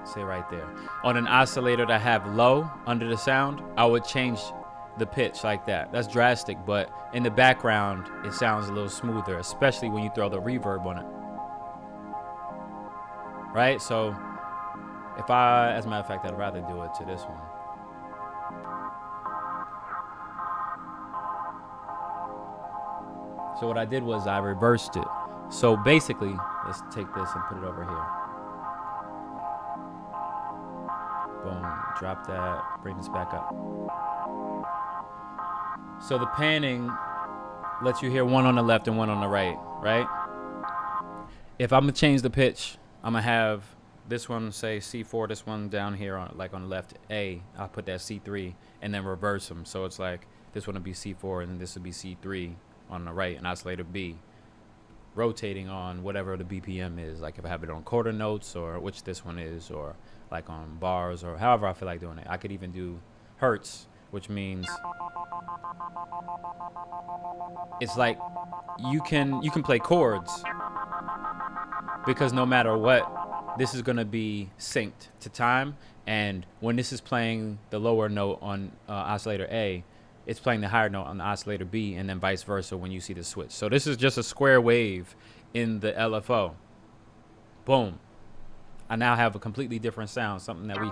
say right there, on an oscillator that have low under the sound, I would change the pitch like that. That's drastic, but in the background, it sounds a little smoother, especially when you throw the reverb on it. Right? So if as a matter of fact, I'd rather do it to this one. So what I did was I reversed it. So basically, let's take this and put it over here. Boom, drop that, bring this back up. So the panning lets you hear one on the left and one on the right, right? If I'm gonna change the pitch, I'm gonna have this one say C4, this one down here on like on the left A. I'll put that C3 and then reverse them. So it's like this one will be C4 and this will be C3 on the right, and oscillator B, rotating on whatever the BPM is. Like if I have it on quarter notes, or which this one is, or like on bars, or however I feel like doing it. I could even do hertz, which means it's like you can play chords, because no matter what, this is gonna be synced to time. And when this is playing the lower note on oscillator A, it's playing the higher note on the oscillator B, and then vice versa when you see the switch. So this is just a square wave in the LFO. Boom. I now have a completely different sound, something that we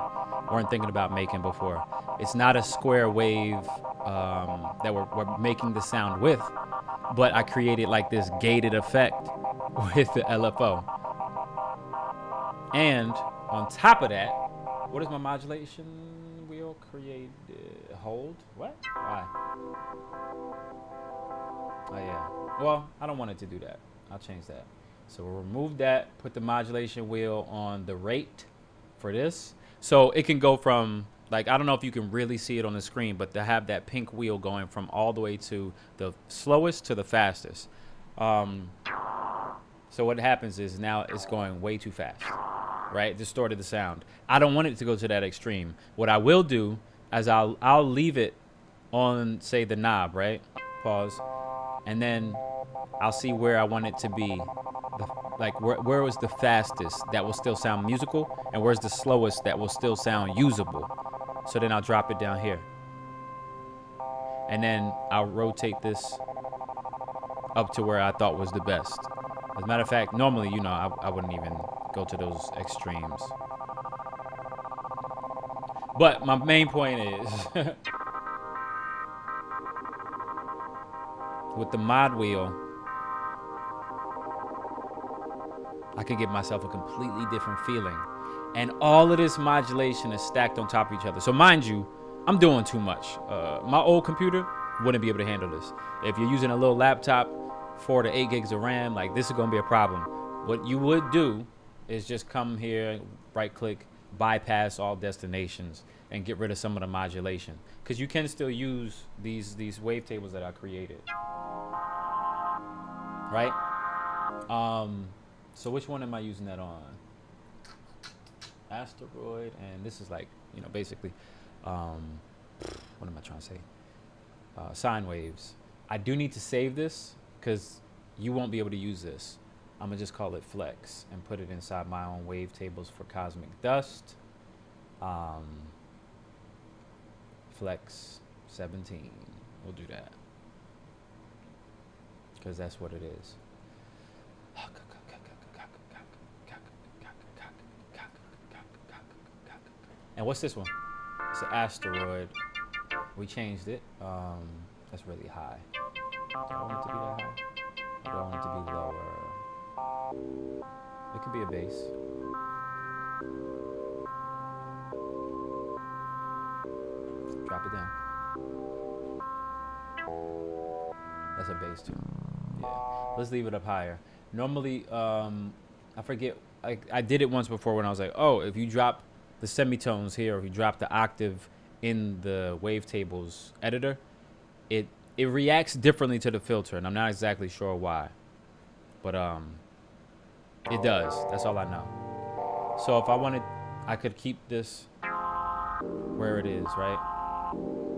weren't thinking about making before. It's not a square wave that we're making the sound with, but I created like this gated effect with the LFO. And on top of that, what is my modulation wheel created? Hold? What? Why? Oh yeah. Well, I don't want it to do that. I'll change that. So we'll remove that, put the modulation wheel on the rate for this. So it can go from, like, I don't know if you can really see it on the screen, but to have that pink wheel going from all the way to the slowest to the fastest. So what happens is now it's going way too fast, right? Distorted the sound. I don't want it to go to that extreme. What I will do is I'll leave it on, say, the knob, right? Pause. And then I'll see where I want it to be. Like where was the fastest that will still sound musical, and where's the slowest that will still sound usable. So then I'll drop it down here. And then I'll rotate this up to where I thought was the best. As a matter of fact, normally, you know, I wouldn't even go to those extremes. But my main point is, with the mod wheel, I could give myself a completely different feeling. And all of this modulation is stacked on top of each other. So mind you, I'm doing too much. My old computer wouldn't be able to handle this. If you're using a little laptop, 4 to 8 gigs of RAM, like this is gonna be a problem. What you would do is just come here, right click, bypass all destinations, and get rid of some of the modulation. Because you can still use these wavetables that I created. Right? So which one am I using that on? Asteroid, and this is like, you know, basically, what am I trying to say? Sine waves. I do need to save this because you won't be able to use this. I'm gonna just call it flex and put it inside my own wavetables for cosmic dust. Flex 17. We'll do that because that's what it is. And what's this one? It's an asteroid. We changed it. That's really high. Do I want it to be that high? Or do I want it to be lower? It could be a bass. Drop it down. That's a bass too. Yeah. Let's leave it up higher. Normally, I forget. I did it once before when I was like, oh, if you drop the semitones here, or if you drop the octave in the wavetables editor, it reacts differently to the filter, and I'm not exactly sure why, but it does. That's all I know. So if I wanted, I could keep this where it is, right?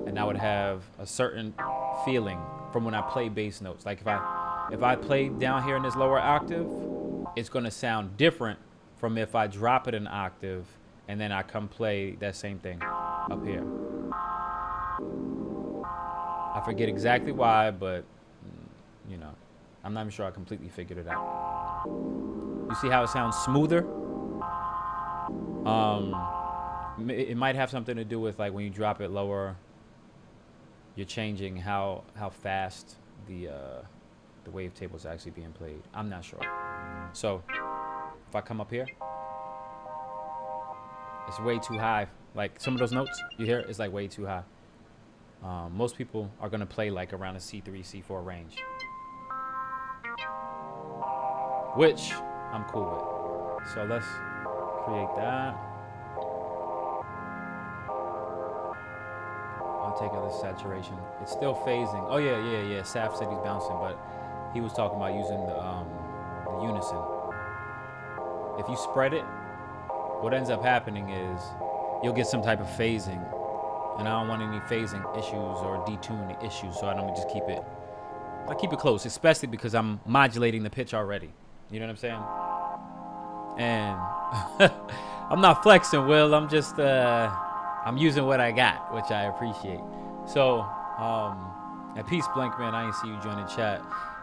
And I would have a certain feeling from when I play bass notes. Like if I play down here in this lower octave, it's gonna sound different from if I drop it an octave and then I come play that same thing up here. I forget exactly why, but you know, I'm not even sure I completely figured it out. You see how it sounds smoother? It might have something to do with like when you drop it lower, you're changing how fast the wavetable is actually being played. I'm not sure. So if I come up here, it's way too high. Like some of those notes you hear, it's like way too high. Most people are gonna play like around a C3, C4 range, which I'm cool with. So let's create that. I'll take out the saturation. It's still phasing. Oh yeah. Saf said he's bouncing, but he was talking about using the unison. If you spread it, what ends up happening is you'll get some type of phasing, and I don't want any phasing issues or detune issues, so I don't just keep it. I keep it close, especially because I'm modulating the pitch already. You know what I'm saying? And I'm not flexing, Will. I'm just I'm using what I got, which I appreciate. So, and peace, Blink, man. I didn't see you join the chat,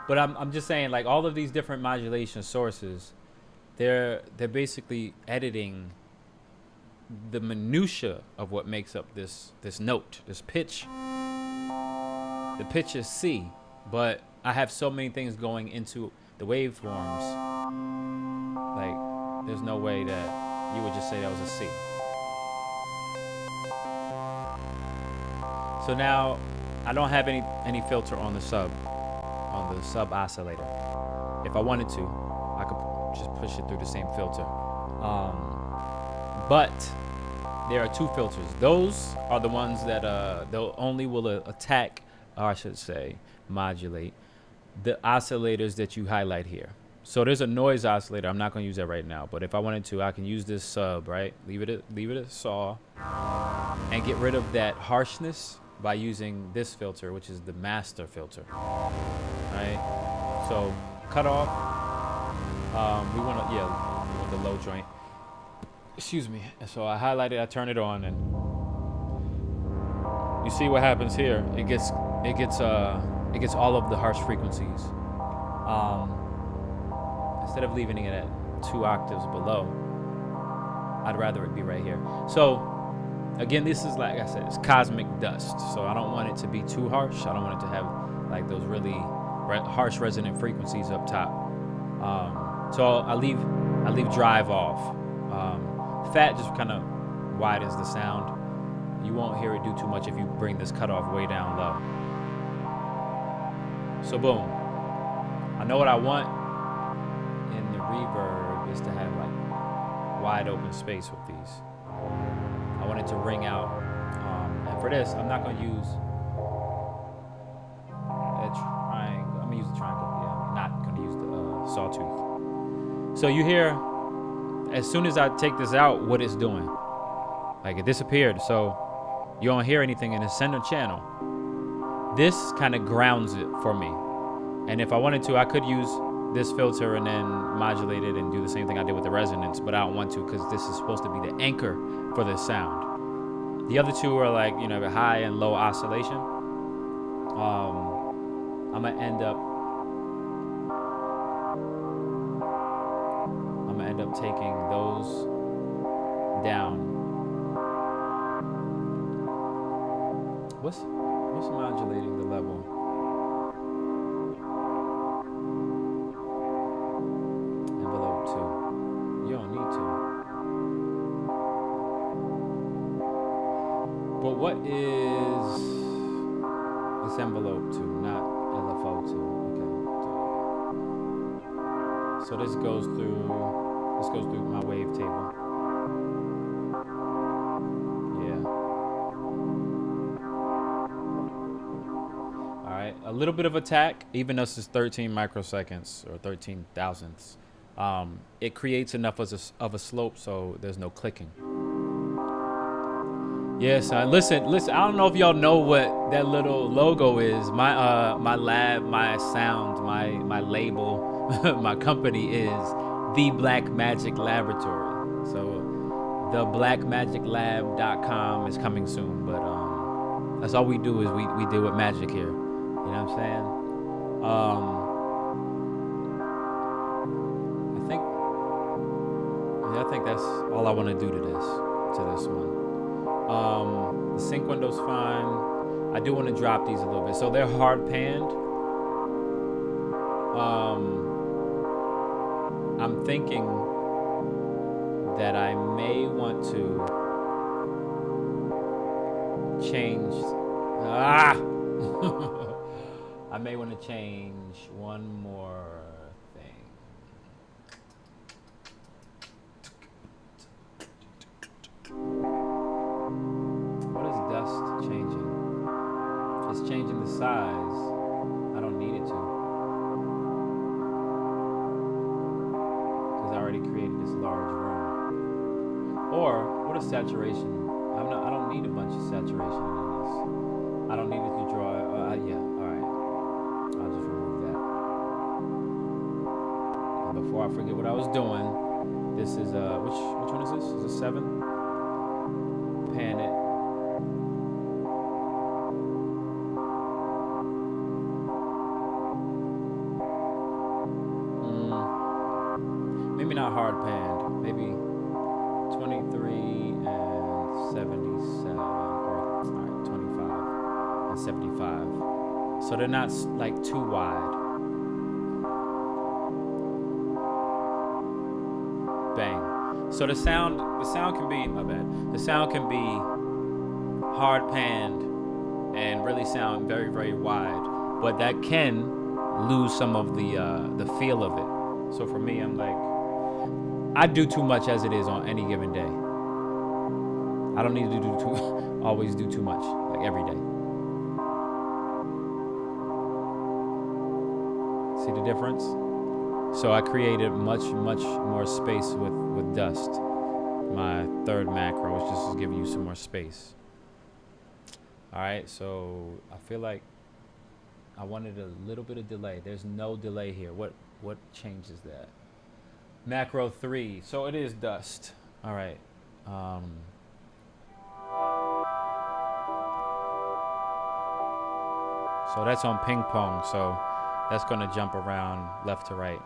but I'm just saying, like, all of these different modulation sources, they're basically editing the minutia of what makes up this note, this pitch. The pitch is C, but I have so many things going into the waveforms. Like, there's no way that you would just say that was a C. So now I don't have any filter on the sub oscillator. If I wanted to, I could just push it through the same filter. But there are two filters. Those are the ones that they'll only will attack, or I should say modulate, the oscillators that you highlight here. So there's a noise oscillator. I'm not going to use that right now, but if I wanted to, I can use this sub, right? Leave it at saw, and get rid of that harshness by using this filter, which is the master filter, right? So cut off. We want the low joint. Excuse me. So I highlight it, I turn it on, and you see what happens here. It gets all of the harsh frequencies. Instead of leaving it at 2 octaves below, I'd rather it be right here. So again, this is, like I said, it's cosmic dust. So I don't want it to be too harsh. I don't want it to have like those really harsh resonant frequencies up top. So I leave drive off. Fat just kind of widens the sound. You won't hear it do too much if you bring this cutoff way down low. So boom. I know what I want in the reverb is to have like wide open space with these. I want it to ring out. And for this, I'm not going to use a triangle. I'm going to use a triangle. Yeah, I'm not going to use the sawtooth. So you hear, as soon as I take this out, what it's doing. Like it disappeared. So you don't hear anything in the center channel. This kind of grounds it for me. And if I wanted to, I could use this filter and then modulate it and do the same thing I did with the resonance, but I don't want to because this is supposed to be the anchor for this sound. The other two are like, you know, high and low oscillation. I'm gonna end up taking those down. What's modulating the level? Envelope 2. You don't need to. But what is this envelope 2, not LFO 2? Okay. So this goes through my wavetable. A little bit of attack, even though this is 13 microseconds or 13 thousandths, it creates enough of a slope so there's no clicking. Yeah, son. Listen, listen. I don't know if y'all know what that little logo is. My lab, my sound, my label, my company is the Black Magic Laboratory. So theblackmagiclab.com is coming soon, but that's all we do is we deal with magic here. You know what I'm saying? I think yeah, I think that's all I want to do to this one. The sync window's fine. I do want to drop these a little bit. So they're hard panned. I'm thinking that I may want to change. I may want to change one more thing. What is dust changing? It's changing the size. I don't need it to. Because I already created this large room. Or what is saturation? I don't need a bunch of saturation in this. I don't need it to draw. Yeah, alright. I'll just remove that. And before I forget what I was doing, this is which one is this? Is it 7? Pan it. Maybe not hard panned. Maybe 23 and 77, or alright, 25 and 75. So they're not like too wide. Bang. So the sound can be, my bad. The sound can be hard panned and really sound very, very wide, but that can lose some of the feel of it. So for me, I'm like, I do too much as it is on any given day. I don't need to always do too much, like every day. See the difference? So I created much more space with dust. My third macro is just to give you some more space. All right, so I feel like I wanted a little bit of delay. There's no delay here. What changes that? Macro 3, so it is dust. All right. So that's on ping pong, so that's gonna jump around left to right.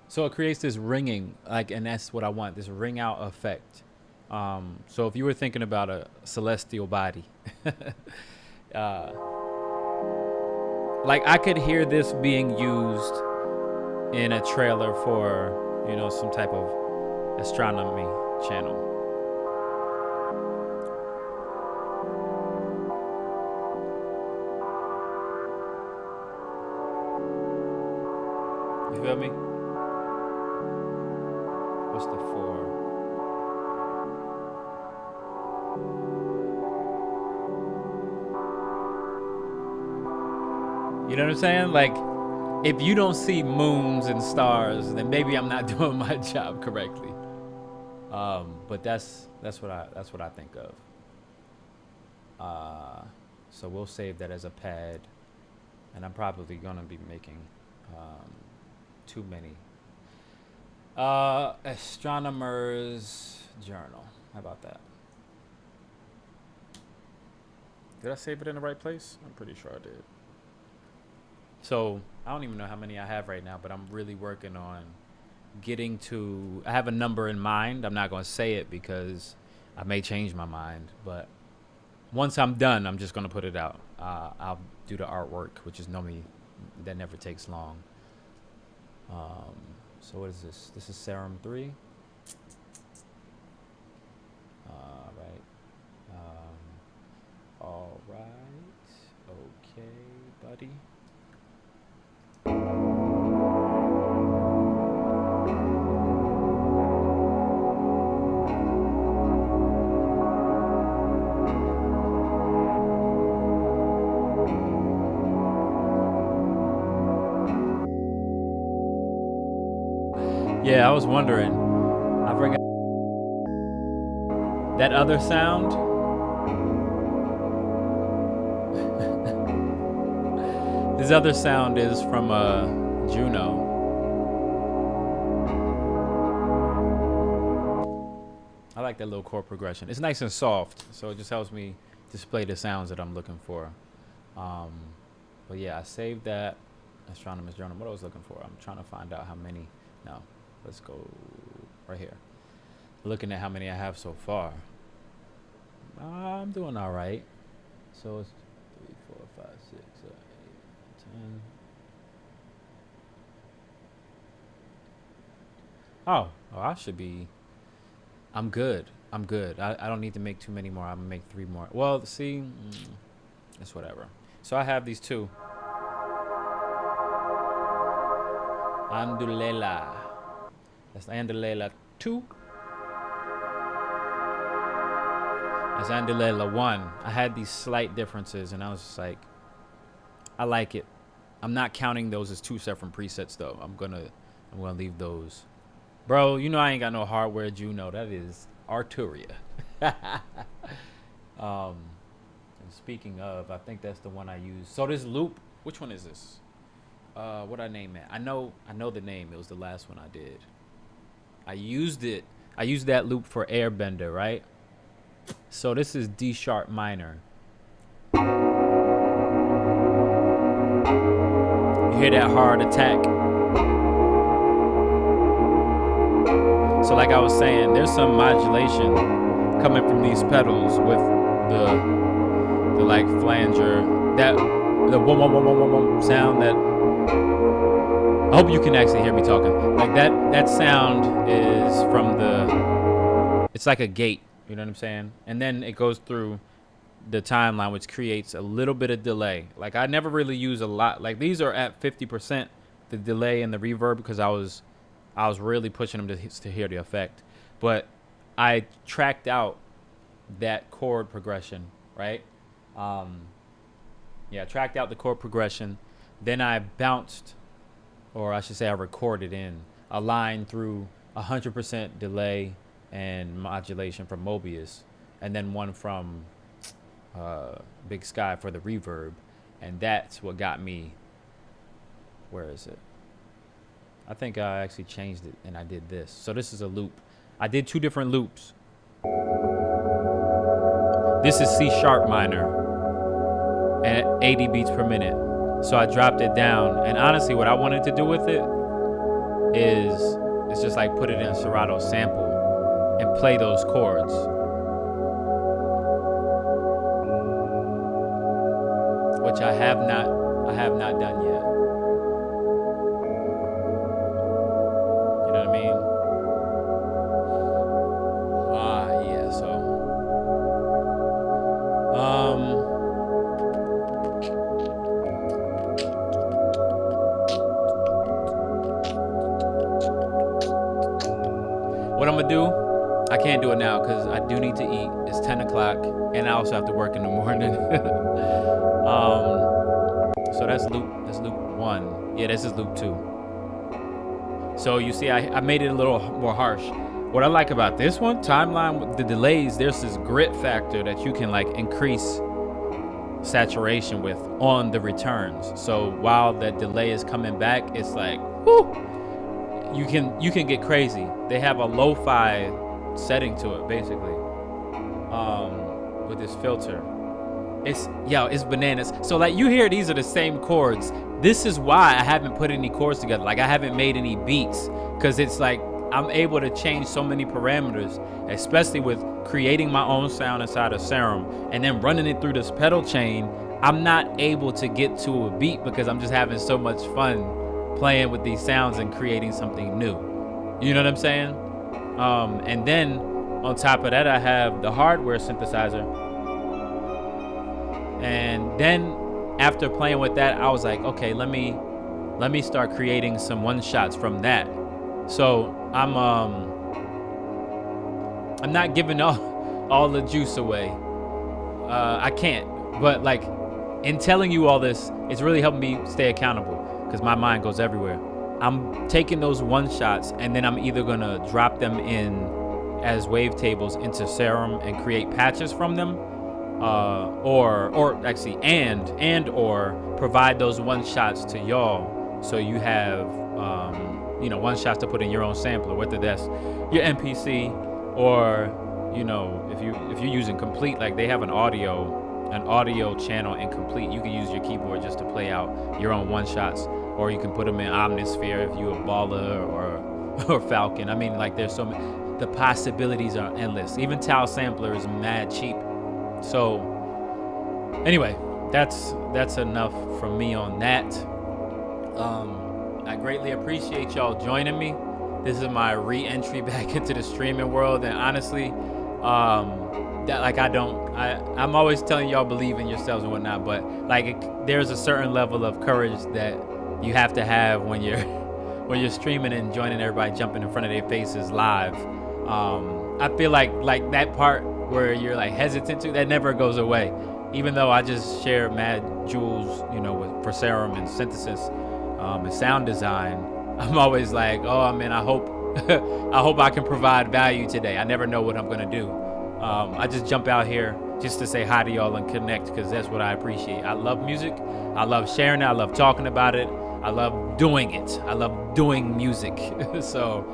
So it creates this ringing, like, and that's what I want, this ring out effect. So if you were thinking about a celestial body, like I could hear this being used in a trailer for, you know, some type of astronomy channel. You feel me? What's the 4? You know what I'm saying? Like, if you don't see moons and stars, then maybe I'm not doing my job correctly. But that's what I think of. So we'll save that as a pad, and I'm probably gonna be making too many. Astronomer's Journal. How about that? Did I save it in the right place? I'm pretty sure I did. So I don't even know how many I have right now, but I'm really working on getting to, I have a number in mind. I'm not going to say it because I may change my mind, but once I'm done, I'm just going to put it out. I'll do the artwork, which is normally, that never takes long. So what is this? This is Serum 3. All right. Okay, buddy. Yeah, I was wondering. I forgot. That other sound, this other sound is from Juno. I like that little chord progression. It's nice and soft, so it just helps me display the sounds that I'm looking for. But yeah, I saved that. Astronomer's Journal. What I was looking for? I'm trying to find out how many. No, let's go right here. Looking at how many I have so far. I'm doing all right. So it's 3, 4, 5, 6, 7, 8, 10. Oh, I should be. I'm good. I don't need to make too many more. I'm gonna make 3 more. Well, see, it's whatever. So I have these 2. Andulela. That's Andulela 2. That's Andulela 1. I had these slight differences, and I was just like, I like it. I'm not counting those as 2 separate presets, though. I'm gonna leave those. Bro, you know I ain't got no hardware Juno. That is Arturia. And speaking of, I think that's the one I use. So this loop, which one is this? What I name it? I know the name. It was the last one I did. I used it. I used that loop for Airbender, right? So this is D sharp minor. You hear that hard attack? So like I was saying, there's some modulation coming from these pedals with the like flanger, that the wom wom wom wom wom sound that. I hope you can actually hear me talking. Like that sound is from it's like a gate, you know what I'm saying? And then it goes through the timeline, which creates a little bit of delay. Like I never really use a lot. Like these are at 50%, the delay and the reverb, because I was really pushing them to hear the effect. But I tracked out that chord progression, right? Yeah, tracked out the chord progression. Then I bounced, or I should say I recorded in a line through 100% delay and modulation from Mobius, and then one from Big Sky for the reverb. And that's what got me, where is it? I think I actually changed it and I did this. So this is a loop. I did 2 different loops. This is C sharp minor at 80 beats per minute. So I dropped it down. And honestly, what I wanted to do with it is it's just like put it in a Serato sample and play those chords. Which I have not done yet. You know what I mean? Yeah, so what I'm gonna do, I can't do it now because I do need to eat. It's 10 o'clock and I also have to work in the morning. So that's loop 1. Yeah, this is loop 2. So you see, I made it a little more harsh. What I like about this one, timeline with the delays, there's this grit factor that you can like increase saturation with on the returns. So while that delay is coming back, it's like, whoo, you can get crazy. They have a lo-fi setting to it basically, with this filter. It's bananas. So like you hear these are the same chords. This is why I haven't put any chords together. Like I haven't made any beats, because it's like I'm able to change so many parameters, especially with creating my own sound inside of Serum and then running it through this pedal chain. I'm not able to get to a beat because I'm just having so much fun playing with these sounds and creating something new. You know what I'm saying? And then on top of that, I have the hardware synthesizer. And then after playing with that, I was like, okay, let me start creating some one-shots from that. So I'm not giving all the juice away. I can't. But like in telling you all this, it's really helping me stay accountable because my mind goes everywhere. I'm taking those one-shots and then I'm either gonna drop them in as wavetables into Serum and create patches from them, or actually or provide those one shots to y'all, so you have one shots to put in your own sampler, whether that's your MPC or if you're using Complete, like they have an audio channel in Complete. You can use your keyboard just to play out your own one shots, or you can put them in Omnisphere if you're a baller or Falcon. I mean, like there's so many. The possibilities are endless. Even Tile Sampler is mad cheap. So anyway, that's enough from me on that. I greatly appreciate y'all joining me. This is my re-entry back into the streaming world, and honestly, I'm always telling y'all believe in yourselves and whatnot, but there's a certain level of courage that you have to have when you're streaming and joining everybody jumping in front of their faces live. I feel like that part where you're like hesitant to, that never goes away. Even though I just share mad jewels, for Serum and synthesis and sound design, I'm always like, oh man, I hope I can provide value today. I never know what I'm gonna do. I just jump out here just to say hi to y'all and connect, because that's what I appreciate. I love music. I love sharing it. I love talking about it. I love doing it. I love doing music. So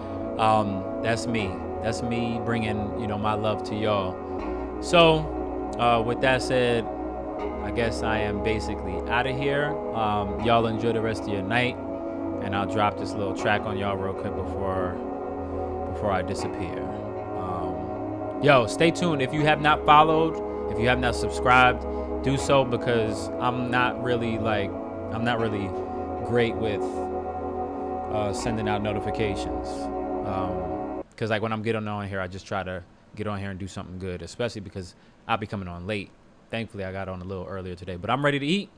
that's me. That's me bringing, my love to y'all. So with that said, I guess I am basically out of here. Y'all enjoy the rest of your night, and I'll drop this little track on y'all real quick before I disappear. Yo, stay tuned. If you have not followed, if you have not subscribed, do so, because I'm not really great with sending out notifications. Because when I'm getting on here, I just try to get on here and do something good, especially because I'll be coming on late. Thankfully, I got on a little earlier today, but I'm ready to eat.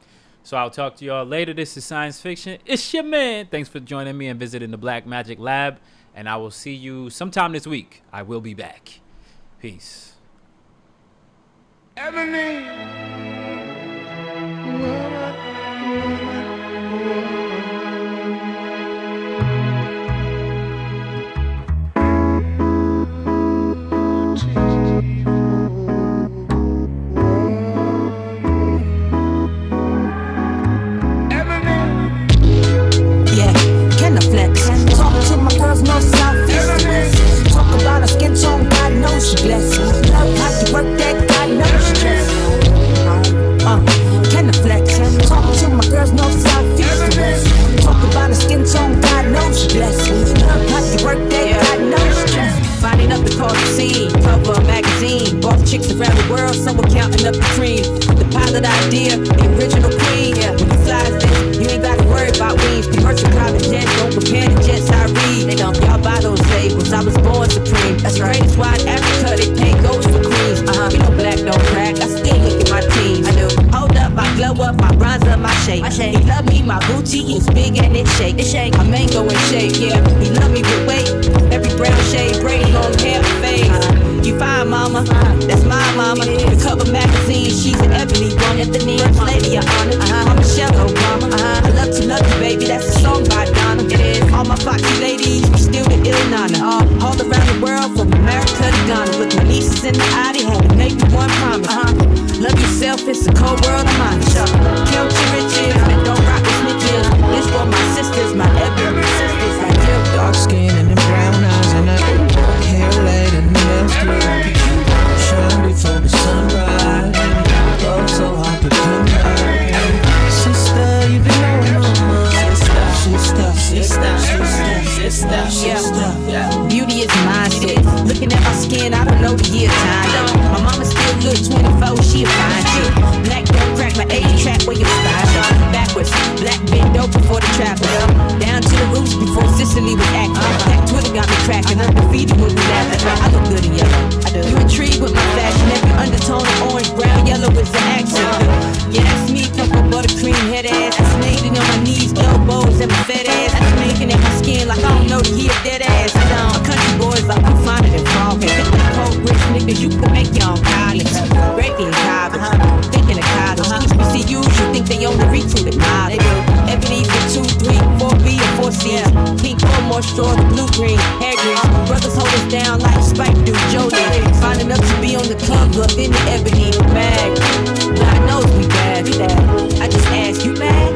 So I'll talk to y'all later. This is Science Fiction. It's your man. Thanks for joining me and visiting the Black Magic Lab. And I will see you sometime this week. I will be back. Peace. Chicks around the world, someone counting up the cream. The pilot idea, the original queen. When you fly this, you ain't gotta worry about wings. Commercial private jets, don't prepare the jets I read. They don't y'all buy those labels, I was born supreme. That's right, it's why in Africa they pay goals for queens. You know black don't crack, I still look at my team. I do. Hold up, I glow up, my bronze up, my shape. He love me, my booty is big and it shake. My mango in shape, yeah. He love me with weight. Every brown shade, braid, long hair, face. You fine, mama, that's my mama. The cover magazine, she's an ebony woman. First lady, I honor. I'm Michelle Obama. I love you, baby, that's a song by Donna. It is. All my foxy ladies, we still the ill nana. All around the world, from America to Ghana. With my nieces in the Audi, had to make me one promise. Love yourself, it's a cold world of mine. Count your riches, and don't rock the snitches. This for my sisters, my ebony sisters. Like you. Dark skin and them brown eyes, and that hair laid in the nasty. Shine before the sunrise. Love so hard to come back. Sister, you been knowing mama. Sister. Yeah. Beauty is mindset. Looking at my skin, I don't know the year time. My mama still look 24, she a fine chick. Black don't crack my age track where your style. Backwards, black bend dope before the trapper. Down to the roots before Sicily was acting. That Twitter got me cracking. Undefeated when we laugh. I look good in yellow. You intrigued with my fashion. Every undertone of orange, brown, yellow is the accent. Yeah, that's me, purple buttercream head ass. That's naked on my knees, elbows, and my fat ass. That's making at my skin like I don't know the year dead ass. My country boys like I'm finer than frog. Hit that cold rich niggas, you can make your own college. Breaking college, thinking of college. HBCUs, you think they only reach to the college. Ebony for 2, 3, 4B or 4C. Pink or more straw, the blue green, hair grease. brothers hold us down like Spike do Jolie. Finding up to be on the cover of any Ebony mag. God knows we bad. I just ask, you mad?